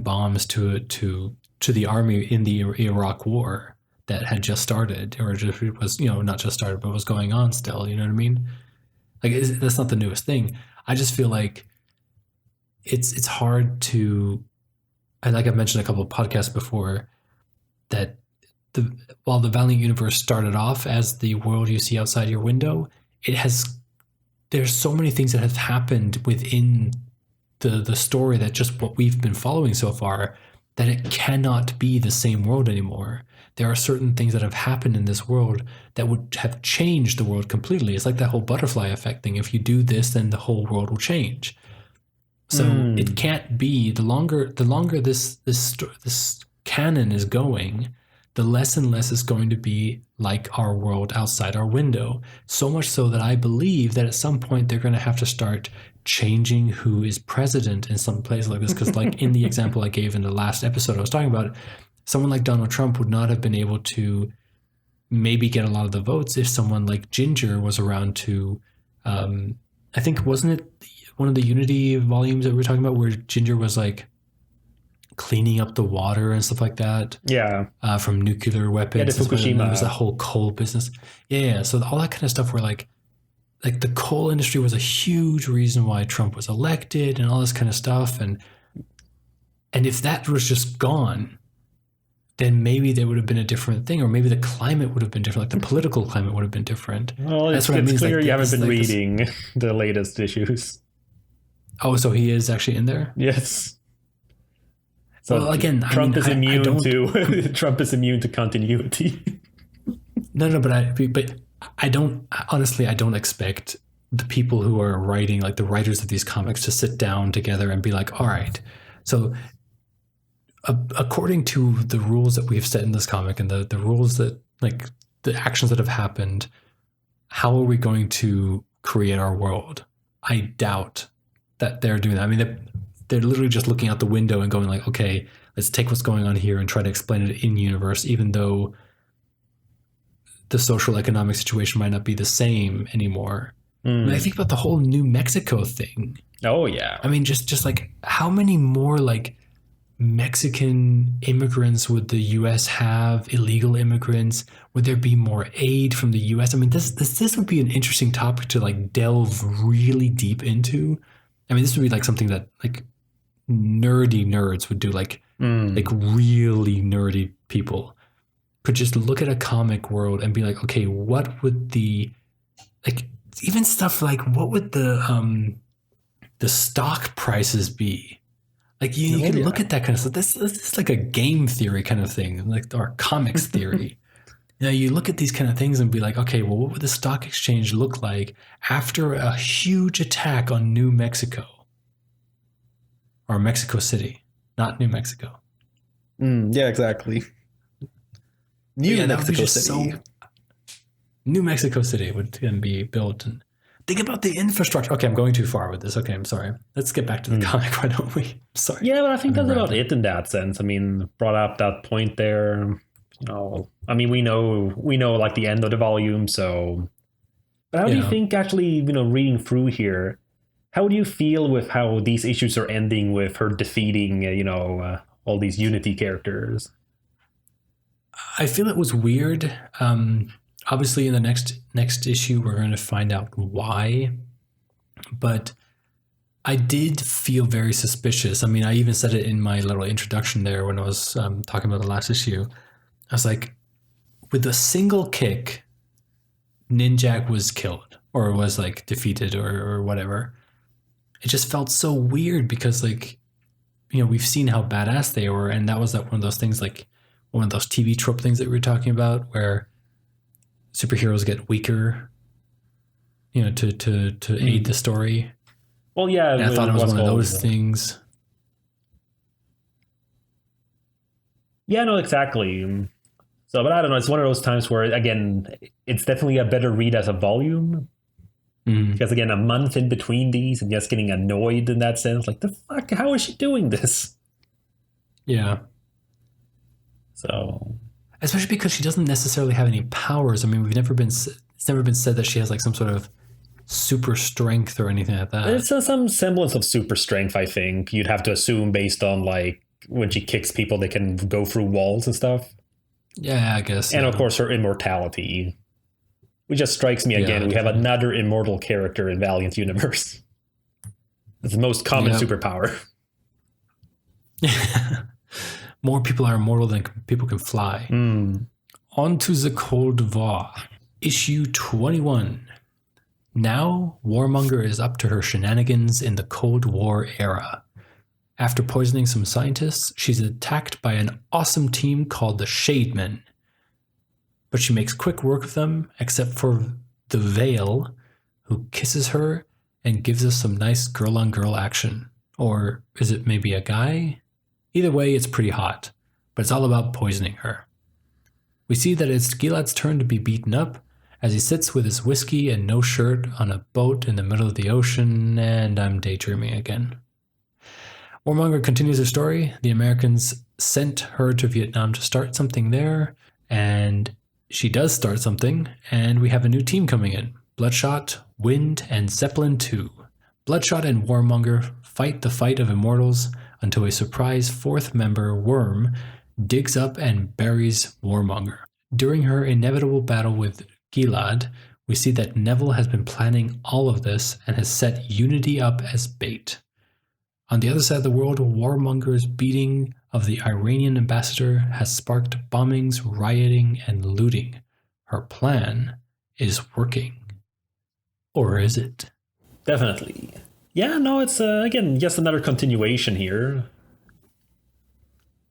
Speaker 2: bombs to the army in the Iraq War that had just started, or just was not just started, but was going on still. You know what I mean? Like that's not the newest thing. I just feel like it's hard to. And like I've mentioned a couple of podcasts before, that while the Valiant universe started off as the world you see outside your window, there's so many things that have happened within the story, that just what we've been following so far, that it cannot be the same world anymore. There are certain things that have happened in this world that would have changed the world completely. It's like that whole butterfly effect thing. If you do this, then the whole world will change. So it can't be, the longer this canon is going, the less and less it's going to be like our world outside our window. So much so that I believe that at some point they're going to have to start changing who is president in some place like this. Because like in the example I gave in the last episode I was talking about, someone like Donald Trump would not have been able to maybe get a lot of the votes if someone like Ginger was around to, I think, wasn't it one of the Unity volumes that we were talking about where Ginger was like cleaning up the water and stuff like that?
Speaker 1: Yeah.
Speaker 2: From nuclear weapons.
Speaker 1: Yeah, the Fukushima.
Speaker 2: There was that whole coal business. Yeah. So all that kind of stuff where like the coal industry was a huge reason why Trump was elected and all this kind of stuff. And if that was just gone, then maybe there would have been a different thing, or maybe the climate would have been different, like the political climate would have been different.
Speaker 1: Well, it's clear you haven't been reading the latest issues.
Speaker 2: Oh, so he is actually in there?
Speaker 1: Yes. So
Speaker 2: well, again,
Speaker 1: Trump is
Speaker 2: I
Speaker 1: immune
Speaker 2: don't.
Speaker 1: to Trump is immune to continuity.
Speaker 2: No, but I don't honestly. I don't expect the people who are writing, like the writers of these comics, to sit down together and be like, all right, so according to the rules that we've set in this comic and the rules that, like, the actions that have happened, how are we going to create our world? I doubt that they're doing that. I mean, they're literally just looking out the window and going like, okay, let's take what's going on here and try to explain it in universe, even though the social economic situation might not be the same anymore. I mean, I think about the whole New Mexico thing.
Speaker 1: Oh yeah.
Speaker 2: I mean, just like how many more like Mexican immigrants would the U.S. have? Illegal immigrants? Would there be more aid from the U.S.? I mean, this would be an interesting topic to like delve really deep into. I mean, this would be like something that like nerdy nerds would do, like really nerdy people could just look at a comic world and be like, okay, what would the, like, even stuff like what would the stock prices be? Like you can look at that kind of stuff. This is like a game theory kind of thing, like, or comics theory. You look at these kind of things and be like, okay, well, what would the stock exchange look like after a huge attack on New Mexico or Mexico City, not New Mexico?
Speaker 1: Yeah, exactly. New Mexico City.
Speaker 2: New Mexico City would then be built. And think about the infrastructure. Okay, I'm going too far with this. Okay, I'm sorry. Let's get back to the comic, why don't we? Sorry.
Speaker 1: Yeah, but I think that's about it in that sense. I mean, brought up that point there. You know, I mean, we know like the end of the volume. So, but how do you think, actually, you know, reading through here, how do you feel with how these issues are ending with her defeating, all these Unity characters?
Speaker 2: I feel it was weird. Obviously, in the next issue, we're going to find out why. But I did feel very suspicious. I mean, I even said it in my little introduction there when I was talking about the last issue. I was like, with a single kick, Ninjak was killed or was like defeated or whatever. It just felt so weird because, like, you know, we've seen how badass they were, and that was one of those things, like one of those TV trope things that we were talking about, where superheroes get weaker, you know, to aid the story.
Speaker 1: Well, yeah,
Speaker 2: and I thought it was one of those things.
Speaker 1: Yeah, no, exactly. So, but I don't know. It's one of those times where, again, it's definitely a better read as a volume. Because, again, a month in between these and just getting annoyed in that sense. Like, the fuck? How is she doing this?
Speaker 2: Yeah.
Speaker 1: So,
Speaker 2: especially because she doesn't necessarily have any powers. I mean, it's never been said that she has like some sort of super strength or anything like that.
Speaker 1: It's some semblance of super strength, I think. You'd have to assume based on, like, when she kicks people, they can go through walls and stuff.
Speaker 2: Yeah, I guess.
Speaker 1: And, of course, her immortality. Which just strikes me again. We have another immortal character in Valiant Universe. It's the most common superpower.
Speaker 2: More people are immortal than people can fly. On to the Cold War. Issue 21. Now, Warmonger is up to her shenanigans in the Cold War era. After poisoning some scientists, she's attacked by an awesome team called the Shademen. But she makes quick work of them, except for the Veil, who kisses her and gives us some nice girl-on-girl action. Or is it maybe a guy? Either way, it's pretty hot, but it's all about poisoning her. We see that it's Gilad's turn to be beaten up, as he sits with his whiskey and no shirt on a boat in the middle of the ocean, and I'm daydreaming again. Warmonger continues her story. The Americans sent her to Vietnam to start something there, and she does start something, and we have a new team coming in. Bloodshot, Wind, and Zeppelin 2. Bloodshot and Warmonger fight the fight of immortals until a surprise fourth member, Worm, digs up and buries Warmonger. During her inevitable battle with Gilad, we see that Neville has been planning all of this and has set Unity up as bait. On the other side of the world, Warmonger's beating of the Iranian ambassador has sparked bombings, rioting, and looting. Her plan is working. Or is it?
Speaker 1: Definitely. Yeah, no, it's, again, just another continuation here.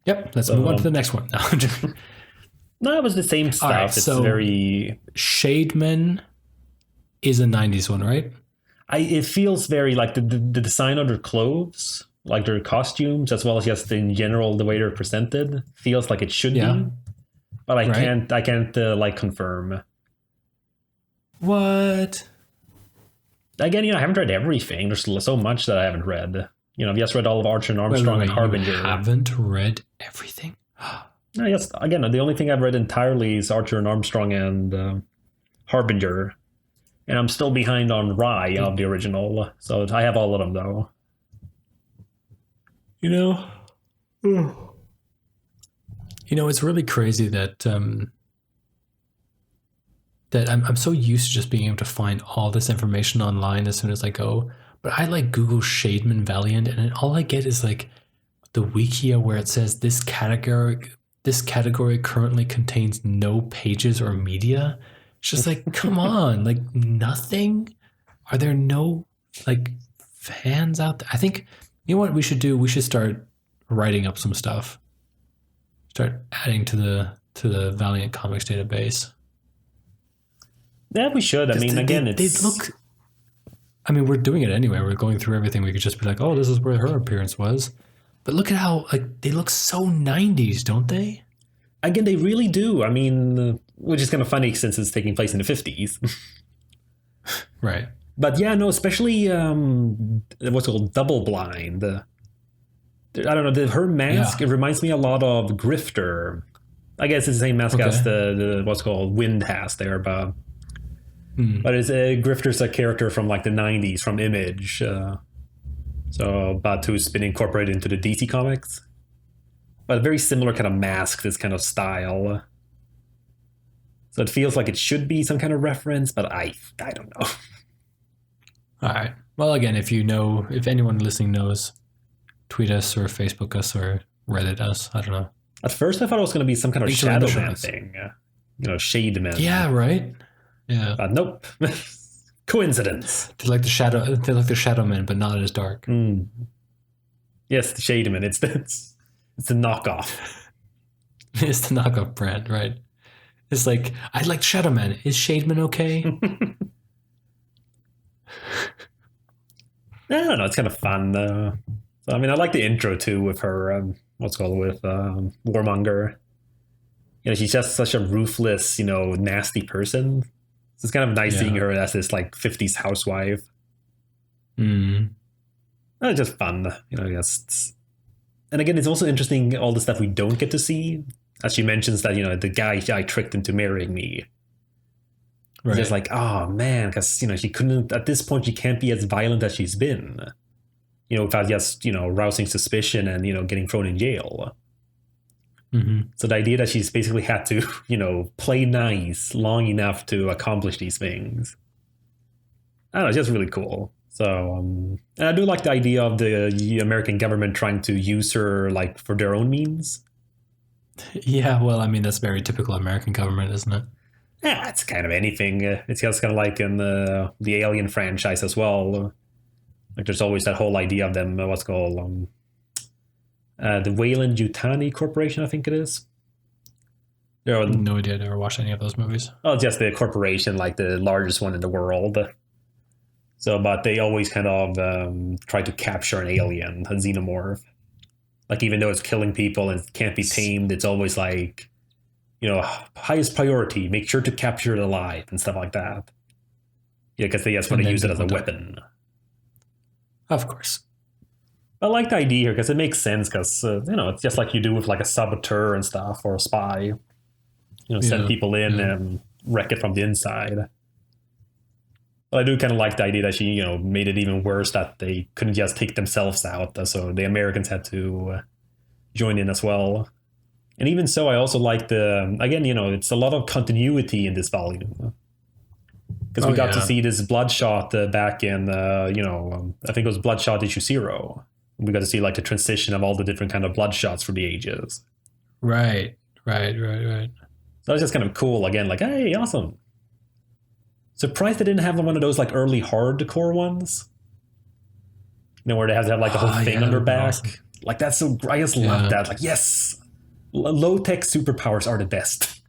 Speaker 2: Yep. Let's move on to the next one.
Speaker 1: No, it was the same stuff.
Speaker 2: Right,
Speaker 1: it's
Speaker 2: so
Speaker 1: very
Speaker 2: Shademan is a 90s one, right?
Speaker 1: it feels very like the design of their clothes, like their costumes, as well as just in general the way they're presented, feels like it should be. But I can't like confirm.
Speaker 2: What?
Speaker 1: Again, I haven't read everything. There's so much that I haven't read. I've just read all of Archer and Armstrong and Harbinger.
Speaker 2: You haven't read everything?
Speaker 1: Yes. Again, the only thing I've read entirely is Archer and Armstrong and Harbinger. And I'm still behind on Rye of the original. So I have all of them, though.
Speaker 2: It's really crazy that that I'm so used to just being able to find all this information online as soon as I go. But I like Google Shademan Valiant, and all I get is like the Wikia where it says this category currently contains no pages or media. It's just like, come on, like nothing? Are there no like fans out there? I think, you know what we should do? We should start writing up some stuff. Start adding to the Valiant Comics database.
Speaker 1: Yeah, we should. I mean,
Speaker 2: we're doing it anyway. We're going through everything. We could just be like, oh, this is where her appearance was. But look at how like they look so 90s, don't they?
Speaker 1: Again, they really do. I mean, which is kind of funny since it's taking place in the 50s.
Speaker 2: Right.
Speaker 1: But yeah, no, especially what's called Double Blind. I don't know, her mask, it reminds me a lot of Grifter. I guess it's the same mask as the what's called Wind has there, but it's Grifter's a character from like the 90s from Image. But who's been incorporated into the DC comics. But a very similar kind of mask, this kind of style. So it feels like it should be some kind of reference, but I don't know.
Speaker 2: All right. Well, again, if anyone listening knows, tweet us or Facebook us or Reddit us. I don't know.
Speaker 1: At first, I thought it was going to be some kind of Shadow Man thing. Shade Man.
Speaker 2: Yeah, right? Yeah.
Speaker 1: But nope. Coincidence.
Speaker 2: They're like the Shadow Man, but not as dark.
Speaker 1: Yes, the Shade Man. It's the knockoff.
Speaker 2: It's the knockoff brand, right? It's like, I like Shadow Man. Is Shademan okay?
Speaker 1: I don't know. It's kind of fun. So, I mean, I like the intro too with her. With Warmonger. She's just such a ruthless, nasty person. So it's kind of nice seeing her as this like 50s housewife. It's just fun, and again, it's also interesting all the stuff we don't get to see. As she mentions that, the guy I tricked into marrying me. Right. Just like, oh man, because she couldn't at this point. She can't be as violent as she's been, without just rousing suspicion and getting thrown in jail. So the idea that she's basically had to play nice long enough to accomplish these things, I don't know, it's just really cool. So and I do like the idea of the American government trying to use her like for their own means.
Speaker 2: Yeah, well, I mean, that's very typical American government, isn't it?
Speaker 1: Yeah, it's kind of anything. It's just kind of like in the Alien franchise as well. Like there's always that whole idea of them, what's called the Weyland-Yutani Corporation, I think it is.
Speaker 2: No idea. I never watched any of those movies.
Speaker 1: Oh, just the corporation, like the largest one in the world. So, but they always kind of try to capture an alien, a xenomorph. Like even though it's killing people and can't be tamed, it's always like, highest priority, make sure to capture it alive and stuff like that. Yeah, because they just want to use it as a weapon.
Speaker 2: Of course.
Speaker 1: I like the idea here because it makes sense because, it's just like you do with like a saboteur and stuff or a spy. Send people in and wreck it from the inside. But I do kind of like the idea that she, made it even worse that they couldn't just take themselves out. So the Americans had to join in as well. And even so, I also like again, it's a lot of continuity in this volume. Because we got to see this Bloodshot back in, I think it was Bloodshot issue 0. We got to see like the transition of all the different kind of Bloodshots for the ages.
Speaker 2: Right. So
Speaker 1: that's just kind of cool. Again, like, hey, awesome. Surprised they didn't have one of those like early hardcore ones. Where they have to have like the whole thing on their back. Awesome. Like that's so. I just love that. Like yes, low tech superpowers are the best.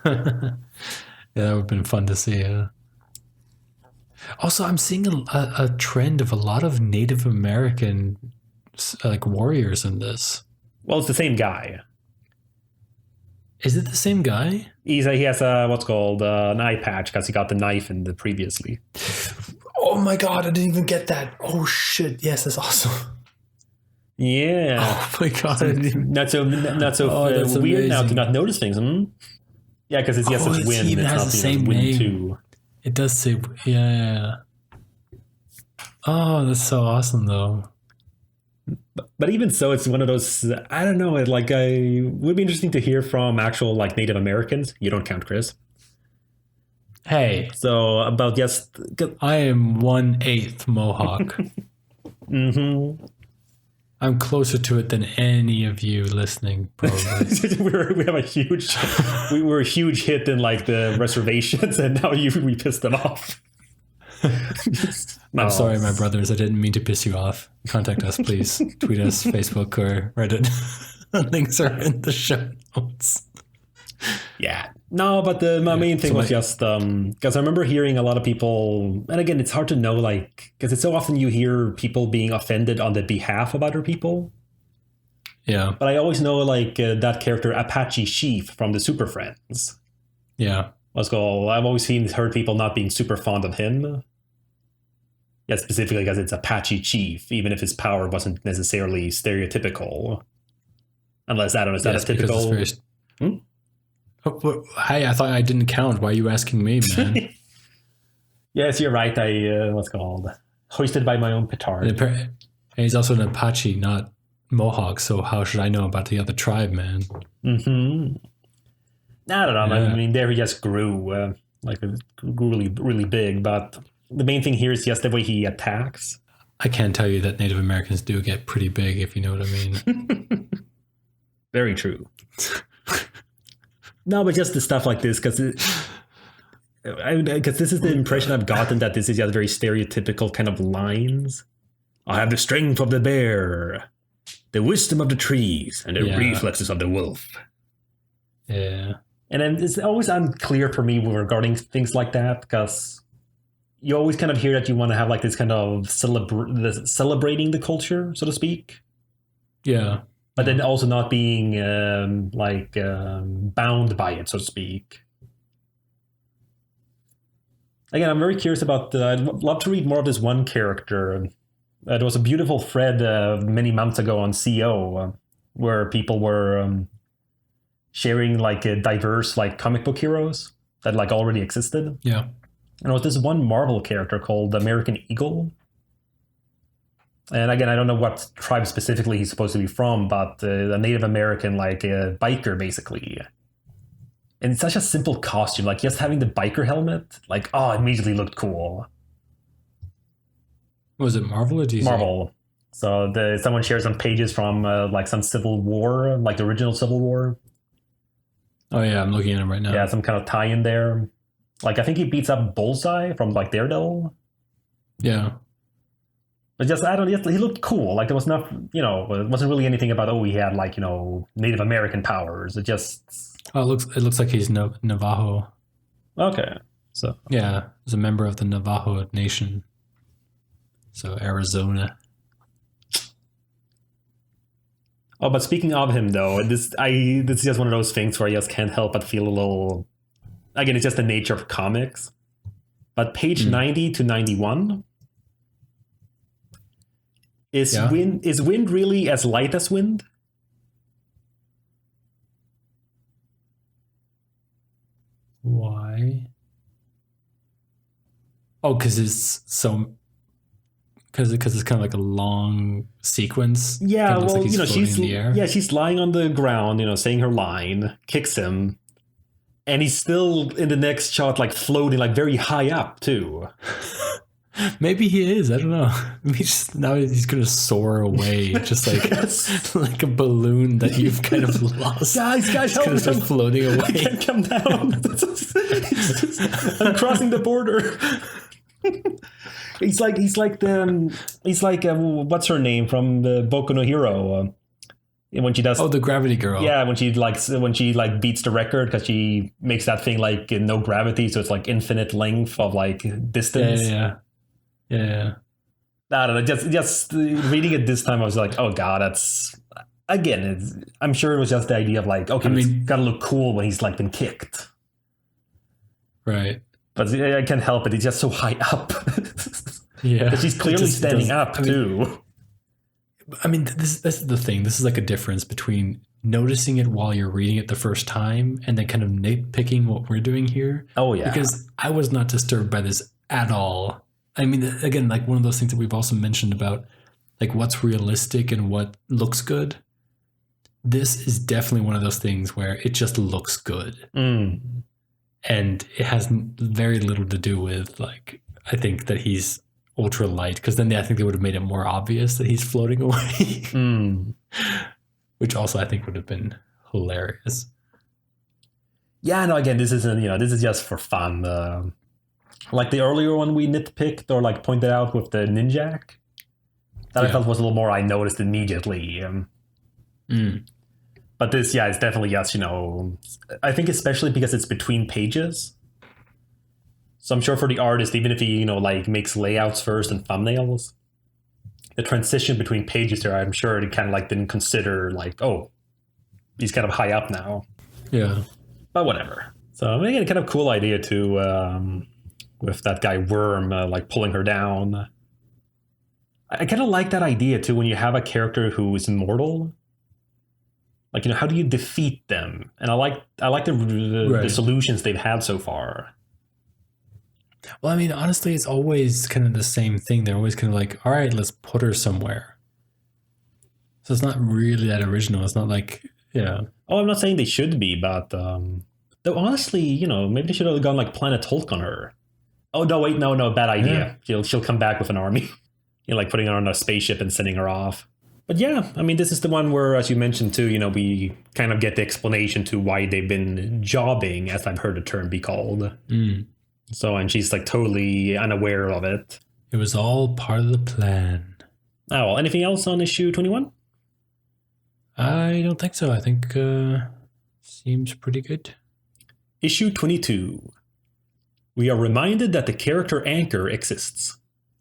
Speaker 2: Yeah, that would have been fun to see. Also, I'm seeing a trend of a lot of Native American like warriors in this.
Speaker 1: Well, it's the same guy.
Speaker 2: Is it the same guy?
Speaker 1: He has a what's called an eye patch because he got the knife in the previously.
Speaker 2: Oh my god, I didn't even get that. Oh shit, yes, that's awesome.
Speaker 1: Yeah.
Speaker 2: Oh my god.
Speaker 1: Not so weird
Speaker 2: amazing.
Speaker 1: now to not notice things. Yeah, because it's yes, it's wind.
Speaker 2: It even
Speaker 1: it's
Speaker 2: has
Speaker 1: not
Speaker 2: the same
Speaker 1: wind
Speaker 2: name.
Speaker 1: too.
Speaker 2: It does say, yeah. Oh, that's so awesome though.
Speaker 1: But even so, it's one of those. I don't know. It would be interesting to hear from actual like Native Americans. You don't count, Chris.
Speaker 2: Hey,
Speaker 1: so about just.
Speaker 2: I am 1/8 Mohawk.
Speaker 1: Mm-hmm.
Speaker 2: I'm closer to it than any of you listening, probably.
Speaker 1: we have a huge. We were a huge hit in like the reservations, and now we pissed them off.
Speaker 2: I'm sorry, my brothers. I didn't mean to piss you off. Contact us, please. Tweet us, Facebook, or Reddit. Links are in the show notes.
Speaker 1: Yeah. No, but my main thing was just because I remember hearing a lot of people, and again, it's hard to know, like, because it's so often you hear people being offended on the behalf of other people.
Speaker 2: Yeah.
Speaker 1: But I always know, like, that character Apache Chief from the Super Friends.
Speaker 2: Yeah.
Speaker 1: I've always heard people not being super fond of him. Yeah, specifically because it's Apache Chief, even if his power wasn't necessarily stereotypical. Unless, I don't know, is that a typical...
Speaker 2: Oh, hey, I thought I didn't count. Why are you asking me, man?
Speaker 1: Yes, you're right. Hoisted by my own petard.
Speaker 2: And he's also an Apache, not Mohawk, so how should I know about the other tribe, man?
Speaker 1: Mm-hmm. I don't know. Yeah. I mean, there he just grew, grew really, really big, but... The main thing here is just the way he attacks.
Speaker 2: I can tell you that Native Americans do get pretty big, if you know what I mean.
Speaker 1: Very true. No, but just the stuff like this, because this is the impression I've gotten that this is just very stereotypical kind of lines. I have the strength of the bear, the wisdom of the trees, and the reflexes of the wolf.
Speaker 2: Yeah.
Speaker 1: And then it's always unclear for me regarding things like that, because... You always kind of hear that you want to have like this kind of celebrating the culture, so to speak.
Speaker 2: Yeah.
Speaker 1: But then also not being bound by it, so to speak. Again, I'm very curious about I'd love to read more of this one character. There was a beautiful thread many months ago on CO where people were sharing like diverse like comic book heroes that like already existed.
Speaker 2: Yeah.
Speaker 1: And it was this one Marvel character called American Eagle. And again, I don't know what tribe specifically he's supposed to be from, but a Native American, like a biker, basically. And it's such a simple costume, like just having the biker helmet, like, immediately looked cool.
Speaker 2: Was it Marvel or DC?
Speaker 1: Marvel. So someone shares some pages from like some Civil War, like the original Civil War.
Speaker 2: Oh yeah, I'm looking at him right now.
Speaker 1: Yeah, some kind of tie-in there. Like, I think he beats up Bullseye from, like, Daredevil.
Speaker 2: Yeah.
Speaker 1: But just, he looked cool. Like, there was not, it wasn't really anything about, he had, like, Native American powers. It just...
Speaker 2: Oh, it looks like he's Navajo.
Speaker 1: Okay. So...
Speaker 2: Yeah, he's a member of the Navajo Nation. So, Arizona.
Speaker 1: Oh, but speaking of him, though, this is just one of those things where I just can't help but feel a little... Again, it's just the nature of comics. But page 90 to 91 is wind really as light as wind?
Speaker 2: Why? Oh, because it's kind of like a long sequence.
Speaker 1: Yeah,
Speaker 2: well,
Speaker 1: like she's lying on the ground, saying her line, kicks him. And he's still in the next shot, like floating, like very high up too.
Speaker 2: Maybe he is. I don't know. Maybe now he's gonna soar away, just like like a balloon that you've kind of lost.
Speaker 1: Guys, help me!
Speaker 2: Start floating away.
Speaker 1: I can't come down. I'm crossing the border. he's like what's her name from the Boku no Hero? When she does,
Speaker 2: Oh, the gravity girl.
Speaker 1: yeah, when she like beats the record because she makes that thing like in no gravity, so it's like infinite length of like distance.
Speaker 2: Yeah.
Speaker 1: I don't know. Just reading it this time, I was like, oh god, that's again. I'm sure it was just the idea of like, okay, it's gotta look cool when he's like been kicked,
Speaker 2: right?
Speaker 1: But I can't help it. He's just so high up.
Speaker 2: Yeah,
Speaker 1: because he's clearly standing up too.
Speaker 2: I mean, this is the thing. This is like a difference between noticing it while you're reading it the first time and then kind of nitpicking what we're doing here.
Speaker 1: Oh, yeah.
Speaker 2: Because I was not disturbed by this at all. I mean, again, like one of those things that we've also mentioned about like what's realistic and what looks good. This is definitely one of those things where it just looks good.
Speaker 1: Mm.
Speaker 2: And it has very little to do with like, I think that he's ultra light, because then I think they would have made it more obvious that he's floating away. Which also I think would have been hilarious.
Speaker 1: Yeah, no, again, this isn't, this is just for fun. Like the earlier one we nitpicked or like pointed out with the ninjak, that I felt was a little more I noticed immediately. But this, it's definitely just, I think especially because it's between pages. So I'm sure for the artist, even if he, like makes layouts first and thumbnails, the transition between pages there, I'm sure he kind of like didn't consider like, oh, he's kind of high up now.
Speaker 2: Yeah.
Speaker 1: But whatever. So again, kind of cool idea too, with that guy Worm like pulling her down. I kind of like that idea too when you have a character who is immortal. Like, how do you defeat them? And I like the solutions they've had so far.
Speaker 2: Well, I mean, honestly, it's always kind of the same thing. They're always kind of like, all right, let's put her somewhere. So it's not really that original. It's not like, yeah.
Speaker 1: Oh, I'm not saying they should be, but though honestly, maybe they should have gone like Planet Hulk on her. Oh no, wait, no, bad idea. Yeah. She'll come back with an army. Like putting her on a spaceship and sending her off. But yeah, I mean, this is the one where, as you mentioned too, we kind of get the explanation to why they've been jobbing, as I've heard the term be called. So, and she's like totally unaware of it.
Speaker 2: It was all part of the plan.
Speaker 1: Oh, well, anything else on issue 21?
Speaker 2: I don't think so. I think seems pretty good.
Speaker 1: Issue 22. We are reminded that the character Anchor exists.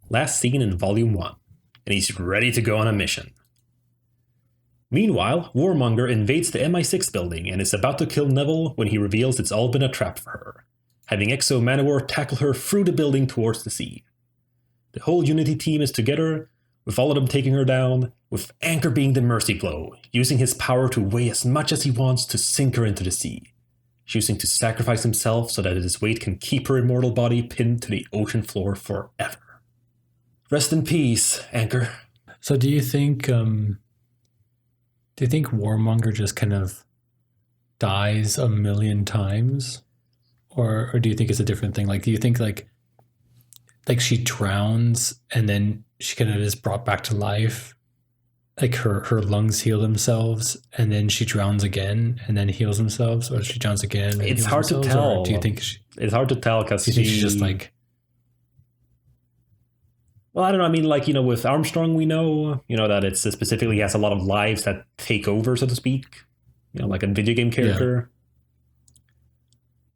Speaker 1: Last seen in Volume 1. And he's ready to go on a mission. Meanwhile, Warmonger invades the MI6 building and is about to kill Neville when he reveals it's all been a trap for her, having Exo Manowar tackle her through the building towards the sea. The whole Unity team is together, with all of them taking her down, with Anchor being the mercy blow, using his power to weigh as much as he wants to sink her into the sea, choosing to sacrifice himself so that his weight can keep her immortal body pinned to the ocean floor forever. Rest in peace, Anchor.
Speaker 2: So do you think Warmonger just kind of dies a million times? Or do you think it's a different thing? Like, do you think like she drowns and then she kind of is brought back to life? Like her lungs heal themselves and then she drowns again and then heals themselves, or she drowns again and
Speaker 1: it's hard to tell.
Speaker 2: Do you think
Speaker 1: it's hard to tell because
Speaker 2: she's just like...
Speaker 1: Well, I don't know. I mean, like, with Armstrong, we know, that it's specifically has a lot of lives that take over, so to speak, like a video game character.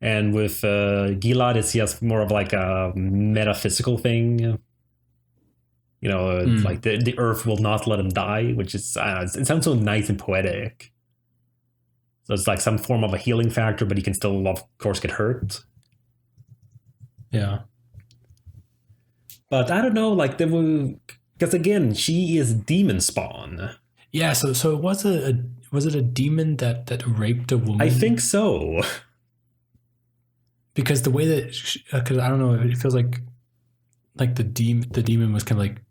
Speaker 1: Yeah. And with Gilad, it's just more of like a metaphysical thing. It's like the earth will not let him die, which is, it sounds so nice and poetic. So it's like some form of a healing factor, but he can still, of course, get hurt.
Speaker 2: Yeah.
Speaker 1: But I don't know, like, because again, she is demon spawn.
Speaker 2: Yeah, so was it a demon that raped a woman?
Speaker 1: I think so.
Speaker 2: Because the way that, because I don't know, it feels like the demon was kind of like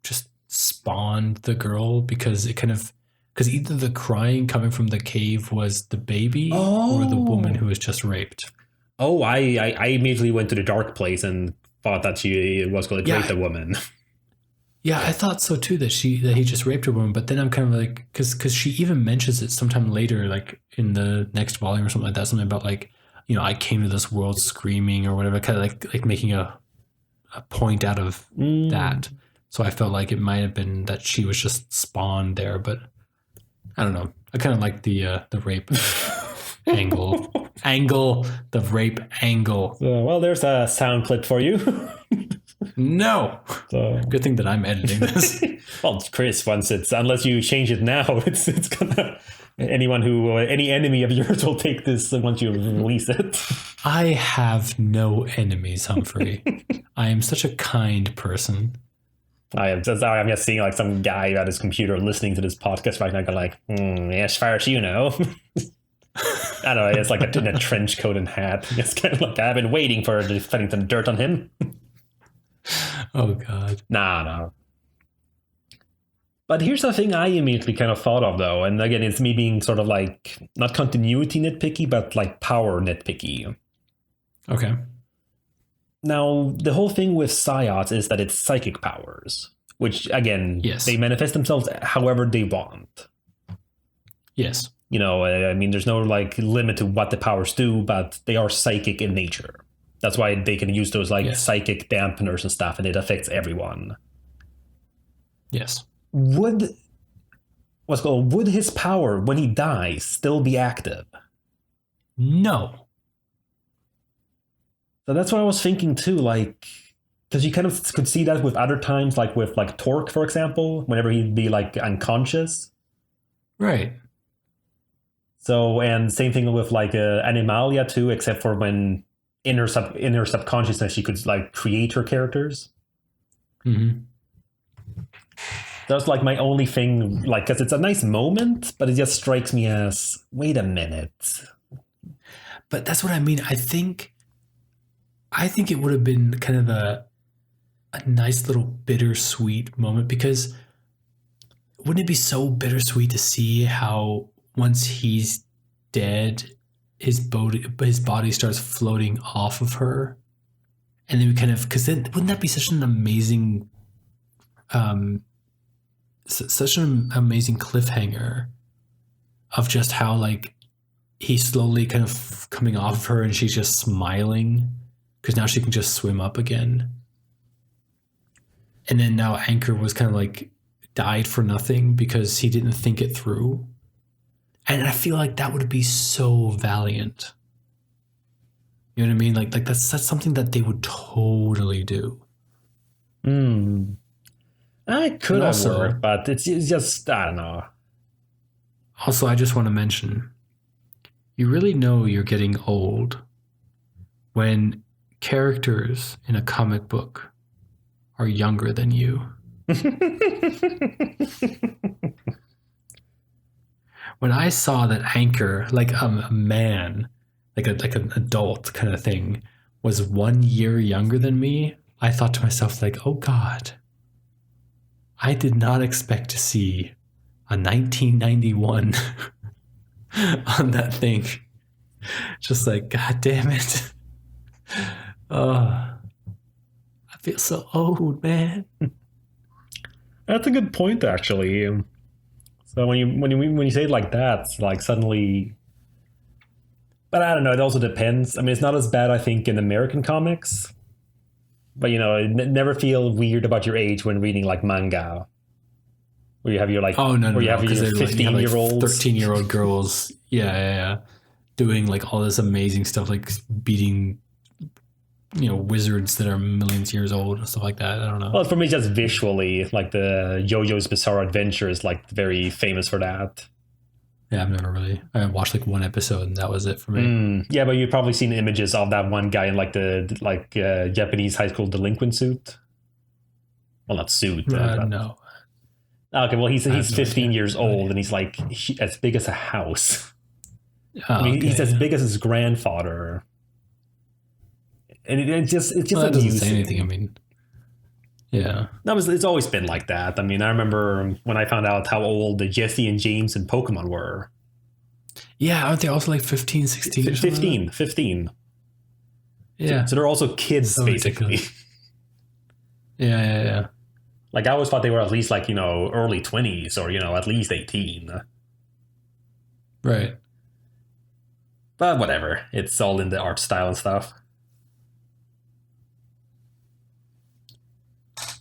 Speaker 2: just spawned the girl, because either the crying coming from the cave was the baby or the woman who was just raped.
Speaker 1: Oh, I immediately went to the dark place and thought that she was going to rape the woman.
Speaker 2: Yeah, I thought so too, that he just raped a woman. But then I'm kind of like, because she even mentions it sometime later, like in the next volume or something like that, something about like, I came to this world screaming or whatever, kind of like making a a point out of that. So I felt like it might have been that she was just spawned there, but I don't know. I kind of like the rape angle. The rape angle.
Speaker 1: Well, there's a sound clip for you.
Speaker 2: No. So. Good thing that I'm editing this.
Speaker 1: Well, Chris, unless you change it now, it's gonna any enemy of yours will take this once you release it.
Speaker 2: I have no enemies, Humphrey. I am such a kind person.
Speaker 1: I'm just seeing like some guy at his computer listening to this podcast right now, going like, as far as you know. I don't know. It's like in a trench coat and hat. It's kind of like I've been waiting for finding some dirt on him.
Speaker 2: Oh God.
Speaker 1: No. But here's the thing I immediately kind of thought of, though. And again, it's me being sort of like, not continuity nitpicky, but like power nitpicky.
Speaker 2: Okay.
Speaker 1: Now, the whole thing with Psyots is that it's psychic powers, which, again,
Speaker 2: yes,
Speaker 1: they manifest themselves however they want.
Speaker 2: Yes.
Speaker 1: You know, I mean, there's no like limit to what the powers do, but they are psychic in nature. That's why they can use those like psychic dampeners and stuff, and it affects everyone.
Speaker 2: Yes.
Speaker 1: Would his power, when he dies, still be active?
Speaker 2: No.
Speaker 1: So that's what I was thinking too, like, because you kind of could see that with other times, like with like Torque, for example, whenever he'd be like unconscious.
Speaker 2: Right.
Speaker 1: So, and same thing with like Animalia too, except for when in her subconsciousness she could like create her characters.
Speaker 2: Mm-hmm.
Speaker 1: That's like my only thing, like, because it's a nice moment, but it just strikes me as, wait a minute.
Speaker 2: But that's what I mean. I think it would have been kind of a nice little bittersweet moment, because wouldn't it be so bittersweet to see how once he's dead, his body starts floating off of her, and then we kind of, because then wouldn't that be such an amazing cliffhanger of just how like he's slowly kind of coming off of her and she's just smiling because now she can just swim up again. And then now Anchor was kind of like died for nothing because he didn't think it through. And I feel like that would be so valiant. You know what I mean? Like that's something that they would totally do.
Speaker 1: I could have worked, but it's just, I don't know.
Speaker 2: Also, I just want to mention, you really know you're getting old when characters in a comic book are younger than you. When I saw that Anchor, like a man, like an adult kind of thing, was 1 year younger than me, I thought to myself, like, oh God, I did not expect to see a 1991 on that thing. Just like, God damn it. I feel so old, man.
Speaker 1: That's a good point, actually. So when you say it like that, it's like suddenly. But I don't know. It also depends. I mean, it's not as bad, I think, in American comics. But, you know, never feel weird about your age when reading like manga. Where you have your like, where you have your 15-year-olds,
Speaker 2: 13-year-old girls, yeah, doing like all this amazing stuff, like beating, you know, wizards that are millions of years old and stuff like that. I don't know.
Speaker 1: Well, for me, just visually, like the Yo-Yo's Bizarre Adventure is like very famous for that.
Speaker 2: Yeah, I watched like one episode and that was it for me.
Speaker 1: Yeah, but you've probably seen images of that one guy in like the Japanese high school delinquent suit. Well, not suit.
Speaker 2: No.
Speaker 1: Okay, well, he's 15 years old and he's like as big as a house. He's as big as his grandfather. And it's just
Speaker 2: that
Speaker 1: amusing.
Speaker 2: Doesn't say anything. I mean, yeah.
Speaker 1: No, it's always been like that. I mean, I remember when I found out how old Jesse and James in Pokemon were.
Speaker 2: Yeah, aren't they also like 15, 16 or something?
Speaker 1: 15.
Speaker 2: Yeah.
Speaker 1: So they're also kids, so basically. Ridiculous.
Speaker 2: Yeah.
Speaker 1: Like, I always thought they were at least, like, you know, early 20s or, you know, at least 18.
Speaker 2: Right.
Speaker 1: But whatever. It's all in the art style and stuff.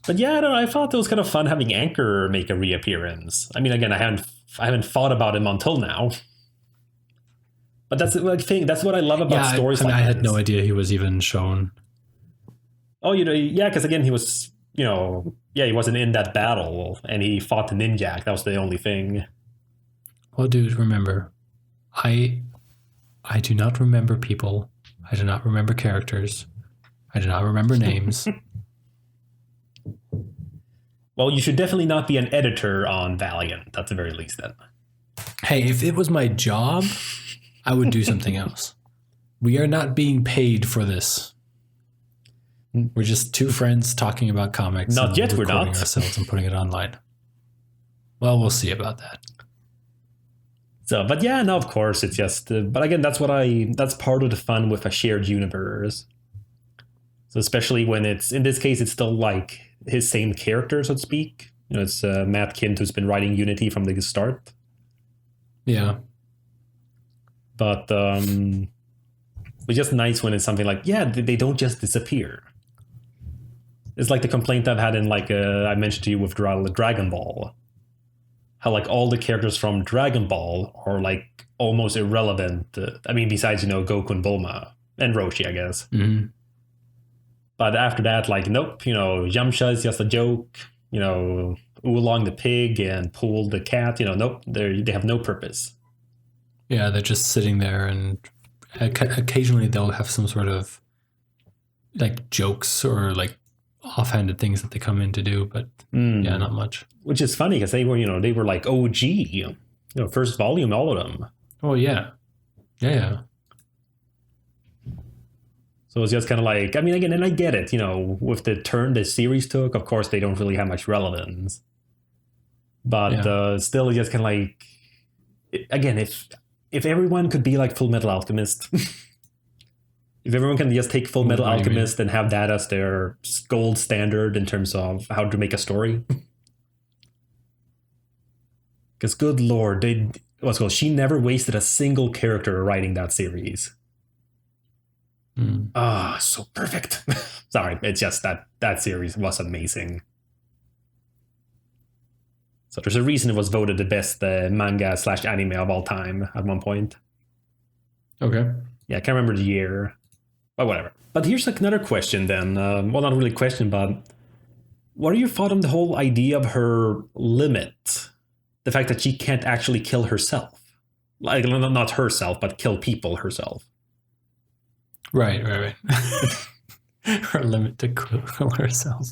Speaker 1: But yeah, I don't know. I thought it was kind of fun having Anchor make a reappearance. I mean, again, I haven't thought about him until now. But that's the thing. That's what I love about stories like
Speaker 2: I
Speaker 1: this.
Speaker 2: had no idea he was even shown.
Speaker 1: Oh, yeah, because again, he was, he wasn't in that battle, and he fought the Ninjak. That was the only thing.
Speaker 2: Well, dude, remember, I do not remember people. I do not remember characters. I do not remember names.
Speaker 1: Well, you should definitely not be an editor on Valiant, at the very least, then.
Speaker 2: Hey, if it was my job, I would do something else. We are not being paid for this. We're just two friends talking about comics.
Speaker 1: Not yet, we're not.
Speaker 2: Ourselves and putting it online. Well, we'll see about that.
Speaker 1: So, but yeah, no, of course, it's just, but again, that's part of the fun with a shared universe. So especially when in this case, it's still like his same character, so to speak. It's Matt Kindt who's been writing Unity from the start.
Speaker 2: Yeah.
Speaker 1: But it's just nice when it's something like, yeah, they don't just disappear. It's like the complaint I've had in I mentioned to you with Dragon Ball. How like all the characters from Dragon Ball are like almost irrelevant. I mean, besides, Goku and Bulma and Roshi, I guess.
Speaker 2: Mm-hmm.
Speaker 1: But after that, like, nope, Yamcha is just a joke. Oolong the pig and Pool the cat, nope, they have no purpose.
Speaker 2: Yeah, they're just sitting there, and occasionally they'll have some sort of like jokes or like offhanded things that they come in to do, but yeah, not much.
Speaker 1: Which is funny because they were like OG, first volume, all of them.
Speaker 2: Oh yeah. Yeah.
Speaker 1: So it's just kind of like, I mean, again, and I get it, with the turn the series took, of course, they don't really have much relevance. But still, it's just kind of like, again, if everyone could be like Full Metal Alchemist, if everyone can just take Full Metal Alchemist and have that as their gold standard in terms of how to make a story. Because good lord, she never wasted a single character writing that series. So perfect. Sorry, it's just that series was amazing. So there's a reason it was voted the best manga / anime of all time at one point.
Speaker 2: Okay.
Speaker 1: Yeah, I can't remember the year, but whatever. But here's another question then. Well, not really a question, but what are your thoughts on the whole idea of her limit? The fact that she can't actually kill herself. Like, not herself, but kill people herself.
Speaker 2: Right. Her limit to kill herself.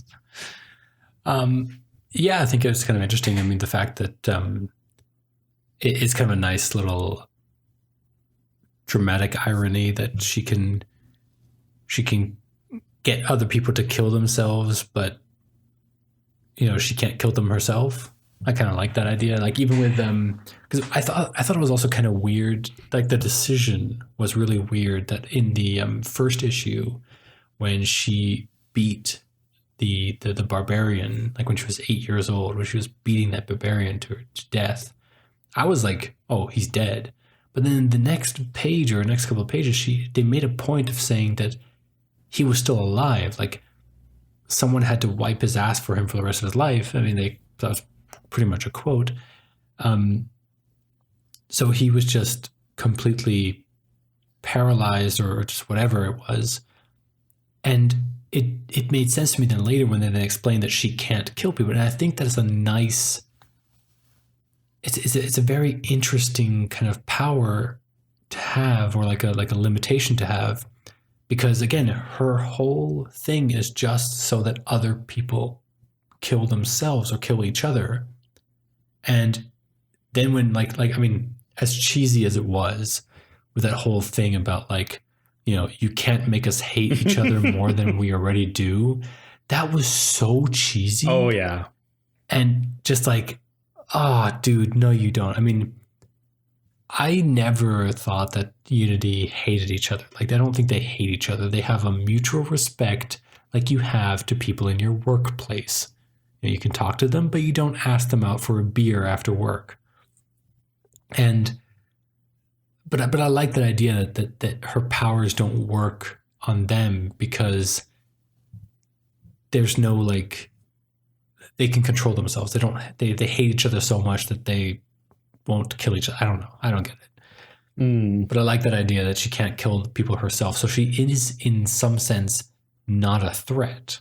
Speaker 2: Yeah, I think it's kind of interesting. I mean, the fact that it's kind of a nice little dramatic irony that she can get other people to kill themselves, but she can't kill them herself. I kind of like that idea. Like even with because I thought it was also kind of weird. Like the decision was really weird that in the first issue, when she beat the barbarian, like when she was 8 years old, when she was beating that barbarian to death, I was like, oh, he's dead. But then the next page or next couple of pages, they made a point of saying that he was still alive. Like someone had to wipe his ass for him for the rest of his life. I mean, that was pretty much a quote. So he was just completely paralyzed or just whatever it was. And it made sense to me then later when they explained that she can't kill people. And I think that's a nice, it's a very interesting kind of power to have, or like a limitation to have, because again, her whole thing is just so that other people kill themselves or kill each other. And then when I mean, as cheesy as it was with that whole thing about you can't make us hate each other more than we already do. That was so cheesy.
Speaker 1: Oh yeah.
Speaker 2: And just like, dude, no, you don't. I mean, I never thought that Unity hated each other. Like, I don't think they hate each other. They have a mutual respect like you have to people in your workplace. You can talk to them, but you don't ask them out for a beer after work. But I like that idea that her powers don't work on them because there's no they can control themselves. They hate each other so much that they won't kill each other. I don't know. I don't get it. But I like that idea that she can't kill people herself. So she is, in some sense, not a threat.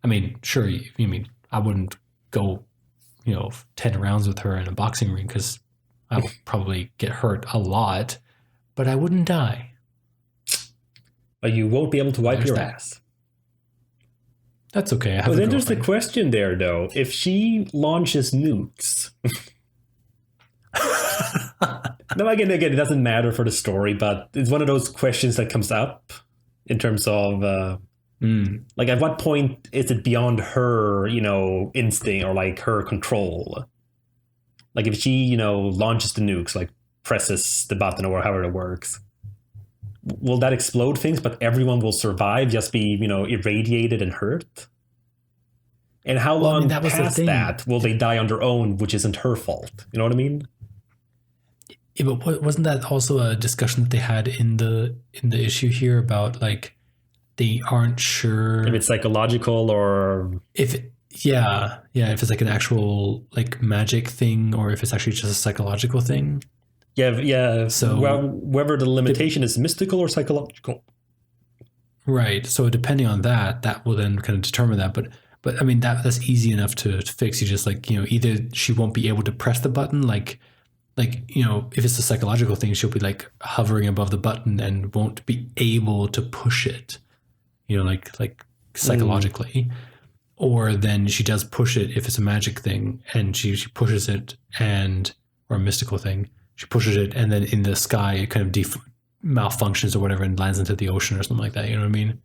Speaker 2: I mean, sure, you mean I wouldn't go, 10 rounds with her in a boxing ring because I would probably get hurt a lot, but I wouldn't die.
Speaker 1: You won't be able to wipe your ass.
Speaker 2: That's okay.
Speaker 1: Well, then there's the question there, though. If she launches nukes... No, again, it doesn't matter for the story, but it's one of those questions that comes up in terms of, like, at what point is it beyond her, instinct or, like, her control? Like, if she, launches the nukes, like, presses the button or however it works, will that explode things, but everyone will survive, just be, irradiated and hurt? And how long past that will they die on their own, which isn't her fault? You know what I mean?
Speaker 2: Yeah, but wasn't that also a discussion that they had in the issue here about, like, they aren't sure
Speaker 1: if it's psychological or
Speaker 2: if it's like an actual, like, magic thing or if it's actually just a psychological thing.
Speaker 1: Yeah. So whether the limitation is mystical or psychological.
Speaker 2: Right. So depending on that will then kind of determine that. But I mean that's easy enough to fix. You just, like, either she won't be able to press the button, like if it's a psychological thing, she'll be, like, hovering above the button and won't be able to push it, like psychologically. Or then she does push it if it's a magic thing and she pushes it or a mystical thing. She pushes it and then in the sky it kind of malfunctions or whatever and lands into the ocean or something like that. You know what I mean?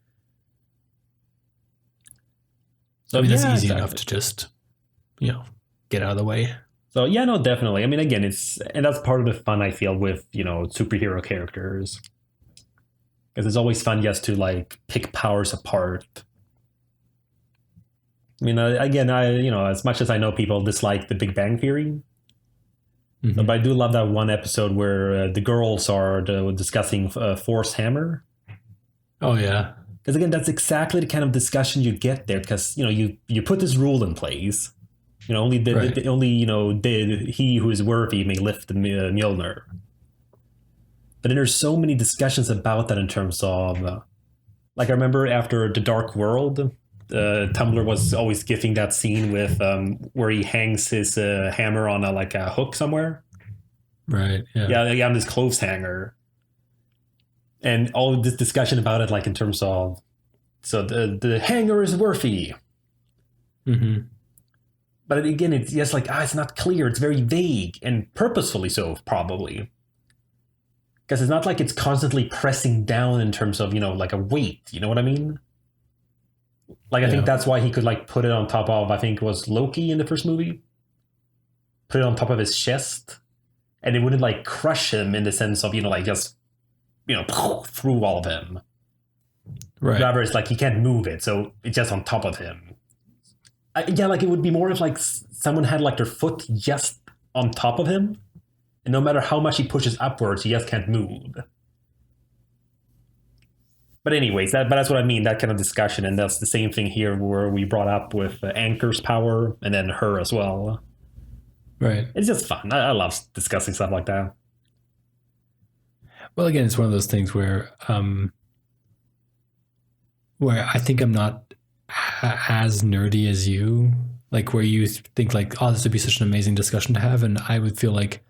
Speaker 2: So, I mean, that's easy enough to just, get out of the way.
Speaker 1: So, yeah, no, definitely. I mean, again, and that's part of the fun I feel with, superhero characters. Because it's always fun just to, like, pick powers apart. I mean, again, as much as I know people dislike the Big Bang Theory, but I do love that one episode where the girls are discussing Force Hammer.
Speaker 2: Oh, yeah.
Speaker 1: Because, again, that's exactly the kind of discussion you get there. Because, you put this rule in place. Only he who is worthy may lift the Mjolnir. But then there's so many discussions about that in terms of, like, I remember after The Dark World, Tumblr was always gifting that scene with where he hangs his hammer on a hook somewhere.
Speaker 2: Right. Yeah.
Speaker 1: On this clothes hanger. And all of this discussion about it, like, in terms of, so the hanger is worthy.
Speaker 2: Mm-hmm.
Speaker 1: But again, it's just like, it's not clear. It's very vague, and purposefully so, probably. Because it's not like it's constantly pressing down in terms of, like a weight. You know what I mean? Like, I think that's why he could, like, put it on top of, I think it was Loki in the first movie. Put it on top of his chest. And it wouldn't, like, crush him in the sense of, like, just, through all of him.
Speaker 2: Right.
Speaker 1: Rather, it's like he can't move it, so it's just on top of him. Like, it would be more if, like, someone had, like, their foot just on top of him, and no matter how much he pushes upwards, he just can't move. But anyways, that's what I mean, that kind of discussion, and that's the same thing here where we brought up with Anchor's power, and then her as well.
Speaker 2: Right.
Speaker 1: It's just fun. I love discussing stuff like that.
Speaker 2: Well, again, it's one of those things where I think I'm not as nerdy as you, like, where you think, like, this would be such an amazing discussion to have, and I would feel like,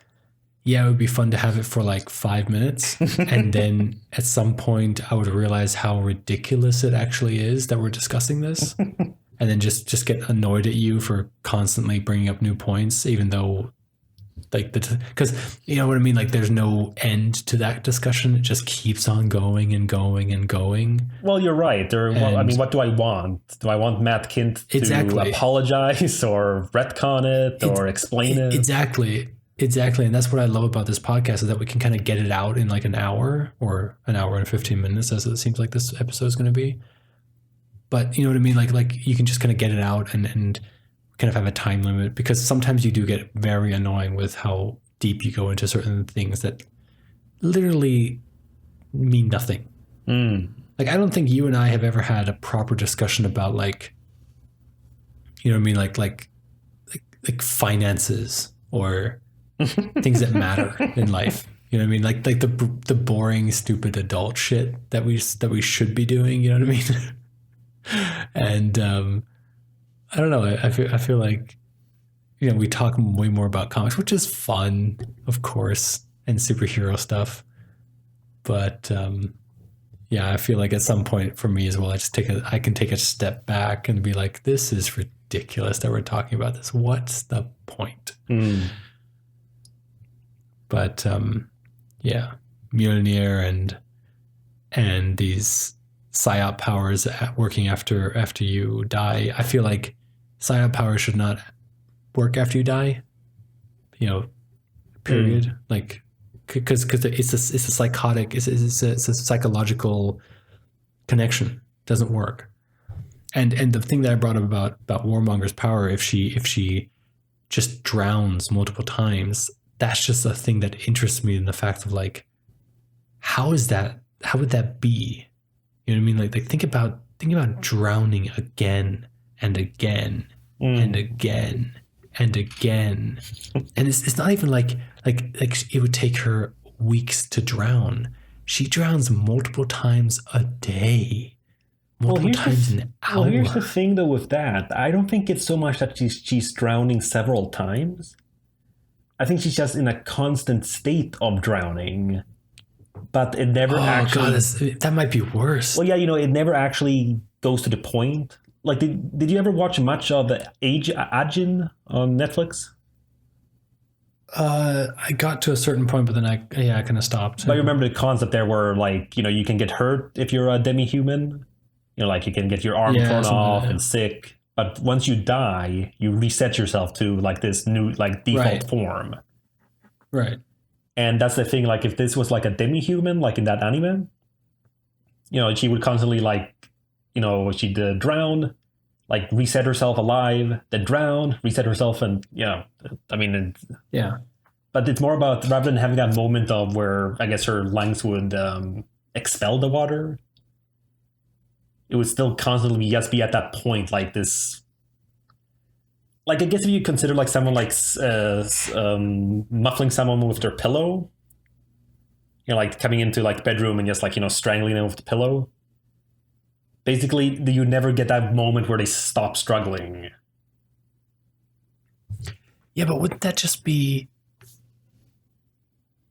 Speaker 2: it would be fun to have it for, like, 5 minutes, and then at some point I would realize how ridiculous it actually is that we're discussing this, and then just get annoyed at you for constantly bringing up new points, even though, like, because you know what I mean, like, there's no end to that discussion. It just keeps on going and going and going.
Speaker 1: Well, you're right. I mean, what do I want? Do I want Matt Kint to apologize or retcon it or explain it?
Speaker 2: Exactly. And that's what I love about this podcast, is that we can kind of get it out in, like, an hour or an hour and 15 minutes, as it seems like this episode is going to be. But you know what I mean? Like you can just kind of get it out and kind of have a time limit, because sometimes you do get very annoying with how deep you go into certain things that literally mean nothing. Like, I don't think you and I have ever had a proper discussion about, like, You know what I mean? Like finances or things that matter in life. You know what I mean? Like the boring, stupid adult shit that we should be doing. You know what I mean? And I don't know. I feel like, you know, we talk way more about comics, which is fun, of course, and superhero stuff. But yeah, I feel like at some point for me as well, I can take a step back and be like, this is ridiculous that we're talking about this. What's the point? But yeah, Mjolnir and these psyop powers working after you die. I feel like psyop powers should not work after you die. You know, period. Like, because it's a psychotic, it's a psychological connection. It doesn't work. And the thing that I brought up about Warmonger's power, if she just drowns multiple times, that's just a thing that interests me in the fact of like, how would that be? You know what I mean? Like think about drowning again and again and again and again. And it's not even like it would take her weeks to drown. She drowns multiple times a day. Multiple times an hour.
Speaker 1: Well, here's the thing though with that. I don't think it's so much that she's drowning several times. I think she's just in a constant state of drowning. But it never actually...
Speaker 2: God, that might be worse.
Speaker 1: Well, yeah, you know, it never actually goes to the point. Like, did you ever watch much of Agin on Netflix?
Speaker 2: I got to a certain point, but then I kind of stopped.
Speaker 1: But I remember the concept there where, like, you know, you can get hurt if you're a demi-human. You know, like, you can get your arm torn off and sick. But once you die, you reset yourself to, like, this new, like, default form.
Speaker 2: Right.
Speaker 1: And that's the thing, like, if this was, like, a demi-human, like in that anime, you know, she would constantly, like, you know, she'd drown, like, reset herself alive, then drown, reset herself, and, you know, I mean...
Speaker 2: Yeah.
Speaker 1: But it's more about, rather than having that moment of where, I guess, her lungs would expel the water, it would still constantly just be at that point, like, this... Like, I guess if you consider, like, someone, like, muffling someone with their pillow, you know, like, coming into, like, bedroom and just, like, you know, strangling them with the pillow. Basically, you never get that moment where they stop struggling.
Speaker 2: Yeah, but wouldn't that just be...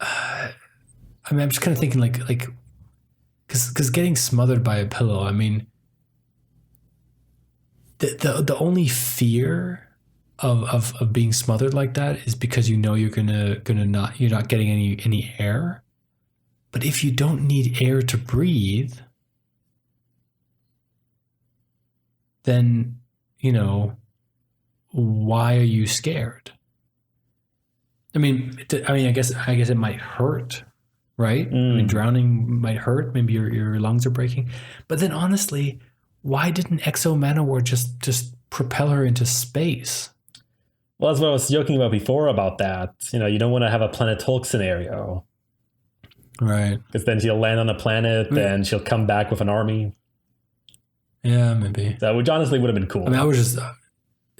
Speaker 2: I mean, I'm just kind of thinking, like, because getting smothered by a pillow, I mean, the only fear of being smothered like that is because you know you're you're not getting any air. But if you don't need air to breathe, then, you know, why are you scared? I mean, I guess it might hurt, right? I mean, drowning might hurt. Maybe your lungs are breaking. But then, honestly, why didn't Exo Manowar just propel her into space?
Speaker 1: Well, that's what I was joking about before about that. You know, you don't want to have a Planet Hulk scenario.
Speaker 2: Right.
Speaker 1: Because then she'll land on a planet and she'll come back with an army.
Speaker 2: Yeah, maybe.
Speaker 1: So, which honestly would have been cool.
Speaker 2: I mean, I was just...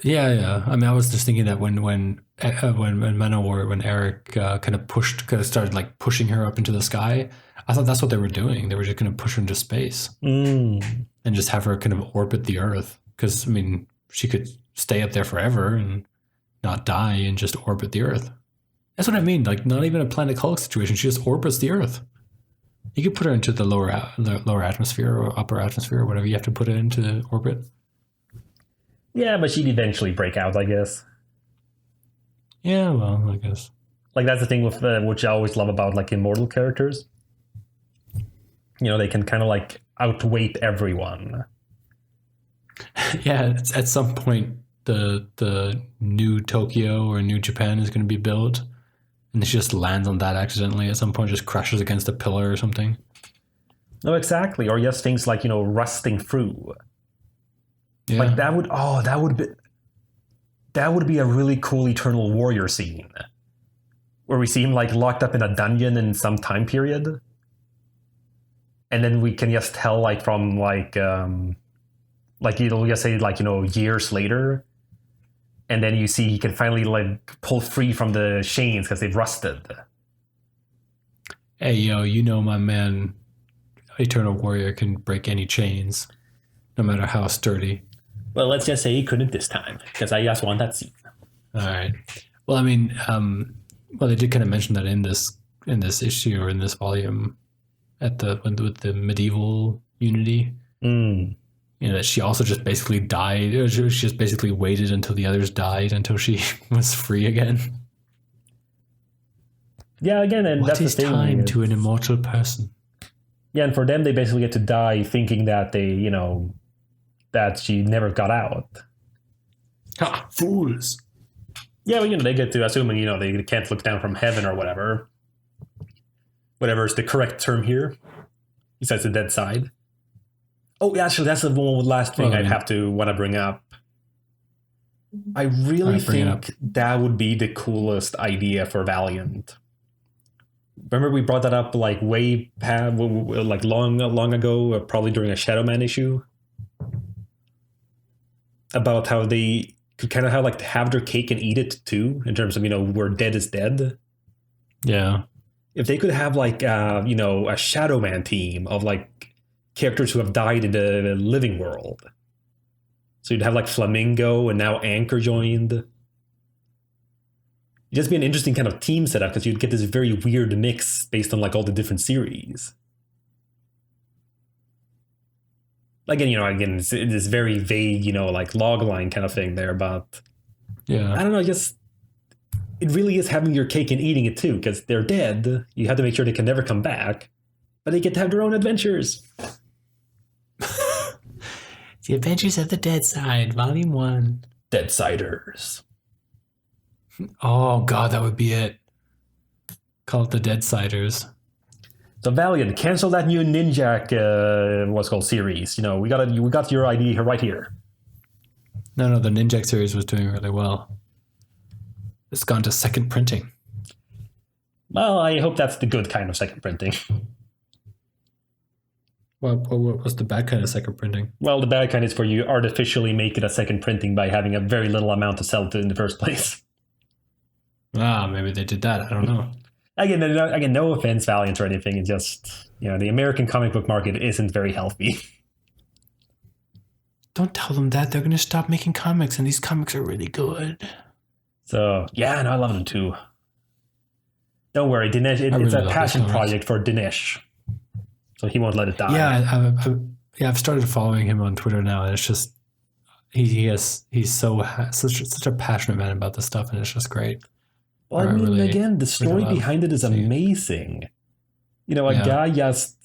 Speaker 2: Yeah. I mean, I was just thinking that when Manowar, when Eric kind of started like pushing her up into the sky, I thought that's what they were doing. They were just going to push her into space and just have her kind of orbit the Earth. Because, I mean, she could stay up there forever and not die and just orbit the Earth. That's what I mean. Like, not even a Planet Hulk situation. She just orbits the Earth. You could put her into the lower atmosphere or upper atmosphere or whatever you have to put it into orbit.
Speaker 1: Yeah, but she'd eventually break out, I guess.
Speaker 2: Yeah, well, I guess.
Speaker 1: Like, that's the thing with which I always love about, like, immortal characters. You know, they can kind of, like, outweight everyone.
Speaker 2: Yeah, at some point, the new Tokyo or new Japan is going to be built, and she just lands on that accidentally at some point, just crashes against a pillar or something.
Speaker 1: No, exactly. Or just things like, you know, rusting through. Yeah. Like, that would be a really cool Eternal Warrior scene where we see him, like, locked up in a dungeon in some time period, and then we can just tell, like, from like it'll just say, like, you know, years later, and then you see he can finally like pull free from the chains because they've rusted.
Speaker 2: Hey, you know my man, Eternal Warrior can break any chains, no matter how sturdy.
Speaker 1: Well, let's just say he couldn't this time, because I just want that scene.
Speaker 2: All right. Well, I mean, they did kind of mention that in this issue or in this volume, with the medieval Unity. That she also just basically died. She just basically waited until the others died until she was free again.
Speaker 1: Yeah, again, and
Speaker 2: what is time to an immortal person?
Speaker 1: Yeah, and for them, they basically get to die thinking that that she never got out.
Speaker 2: Ha! Fools!
Speaker 1: Yeah, well, they get to assuming, they can't look down from heaven or whatever. Whatever is the correct term here. Besides the dead side. Oh, yeah, actually, that's the last thing I'd have to want to bring up. I really think that would be the coolest idea for Valiant. Remember we brought that up like way past, like long ago, probably during a Shadow Man issue, about how they could kind of have their cake and eat it too, in terms of where dead is dead.
Speaker 2: Yeah.
Speaker 1: If they could have a Shadow Man team of characters who have died in the living world. So you'd have Flamingo and now Anchor joined. It'd just be an interesting kind of team setup because you'd get this very weird mix based on all the different series. Again, it's this very vague, log line kind of thing there, but
Speaker 2: yeah,
Speaker 1: I don't know, it really is having your cake and eating it too, because they're dead. You have to make sure they can never come back, but they get to have their own adventures.
Speaker 2: The Adventures of the Dead Side, Volume 1.
Speaker 1: Deadsiders.
Speaker 2: Oh, God, that would be it. Call it the Deadsiders.
Speaker 1: So Valiant, cancel that new Ninjak, what's called series. We got your idea right here.
Speaker 2: No, the Ninjak series was doing really well. It's gone to second printing.
Speaker 1: Well, I hope that's the good kind of second printing.
Speaker 2: What's the bad kind of second printing?
Speaker 1: Well, the bad kind is where you artificially make it a second printing by having a very little amount to sell to in the first place.
Speaker 2: Maybe they did that. I don't know.
Speaker 1: Again, no offense, Valiant or anything. It's just, the American comic book market isn't very healthy.
Speaker 2: Don't tell them that. They're going to stop making comics, and these comics are really good.
Speaker 1: So, yeah, no, I love them too. Don't worry, Dinesh. It's a passion project for Dinesh. So he won't let it die.
Speaker 2: Yeah, I've started following him on Twitter now, and it's just he's such a passionate man about this stuff, and it's just great.
Speaker 1: Well, again, the story behind it is amazing. A guy just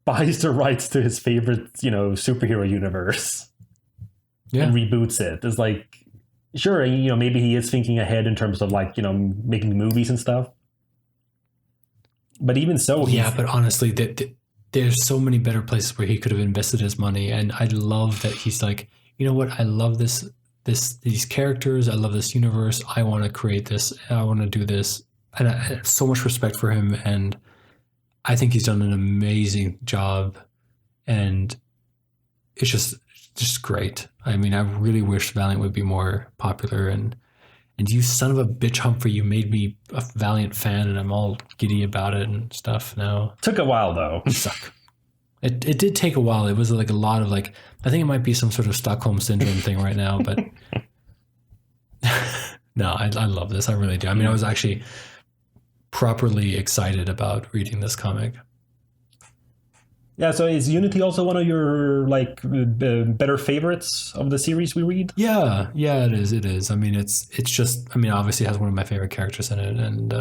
Speaker 1: buys the rights to his favorite, superhero universe, and reboots it. It's sure, maybe he is thinking ahead in terms of making movies and stuff. But even so,
Speaker 2: but honestly, there's so many better places where he could have invested his money, and I love that he's I love these characters, I love this universe, I want to create this, I want to do this, and I have so much respect for him, and I think he's done an amazing job, and it's just great. I really wish Valiant would be more popular, and you son of a bitch, Humphrey, you made me a Valiant fan, and I'm all giddy about it and stuff now.
Speaker 1: Took a while, though.
Speaker 2: Suck. It did take a while. It was a lot of I think it might be some sort of Stockholm Syndrome thing right now, but no, I love this. I really do. I was actually properly excited about reading this comic.
Speaker 1: Yeah, so is Unity also one of your better favorites of the series we read?
Speaker 2: Yeah, it is. It's just, obviously it has one of my favorite characters in it, and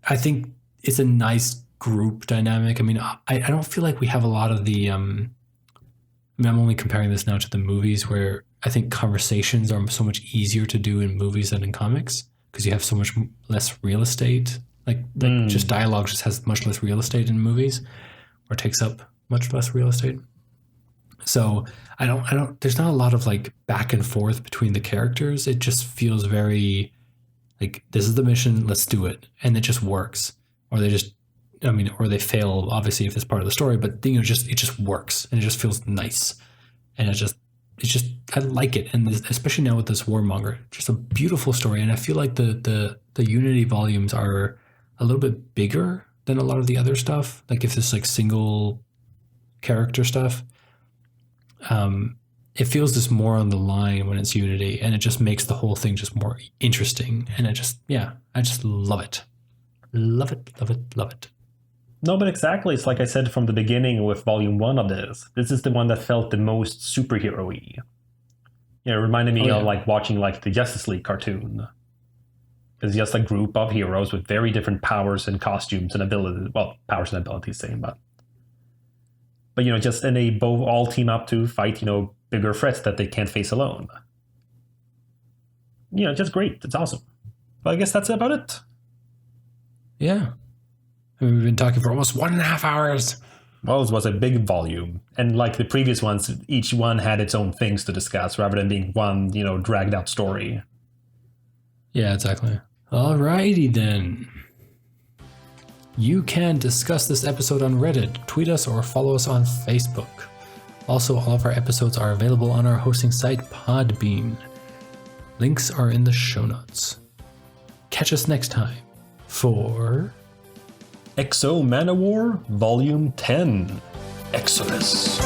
Speaker 2: I think it's a nice group dynamic. I don't feel like we have a lot of the I'm only comparing this now to the movies, where I think conversations are so much easier to do in movies than in comics because you have so much less real estate. Just dialogue just has much less real estate in movies, or takes up much less real estate. So I don't there's not a lot of back and forth between the characters. It just feels very this is the mission, let's do it, and it just works. Or they just or they fail, obviously, if it's part of the story, but it just works, and it just feels nice, and it's just, I like it. And especially now with this Warmonger, just a beautiful story. And I feel like the Unity volumes are a little bit bigger than a lot of the other stuff. Like if it's like single character stuff, it feels just more on the line when it's Unity, and it just makes the whole thing just more interesting. And I just love it. Love it, love it, love it.
Speaker 1: No, but exactly. It's like I said from the beginning with volume 1 of this. This is the one that felt the most superhero-y. It reminded me of like watching like the Justice League cartoon. It's just a group of heroes with very different powers and costumes and abilities. Well, powers and abilities, same, but just and they both all team up to fight, bigger threats that they can't face alone. Just great. It's awesome. But I guess that's about it.
Speaker 2: Yeah. I mean, we've been talking for almost 1.5 hours.
Speaker 1: Well, it was a big volume. And like the previous ones, each one had its own things to discuss rather than being one, dragged out story.
Speaker 2: Yeah, exactly. Alrighty then. You can discuss this episode on Reddit, tweet us, or follow us on Facebook. Also, all of our episodes are available on our hosting site, Podbean. Links are in the show notes. Catch us next time for
Speaker 1: Exo Manowar Volume 10, Exodus.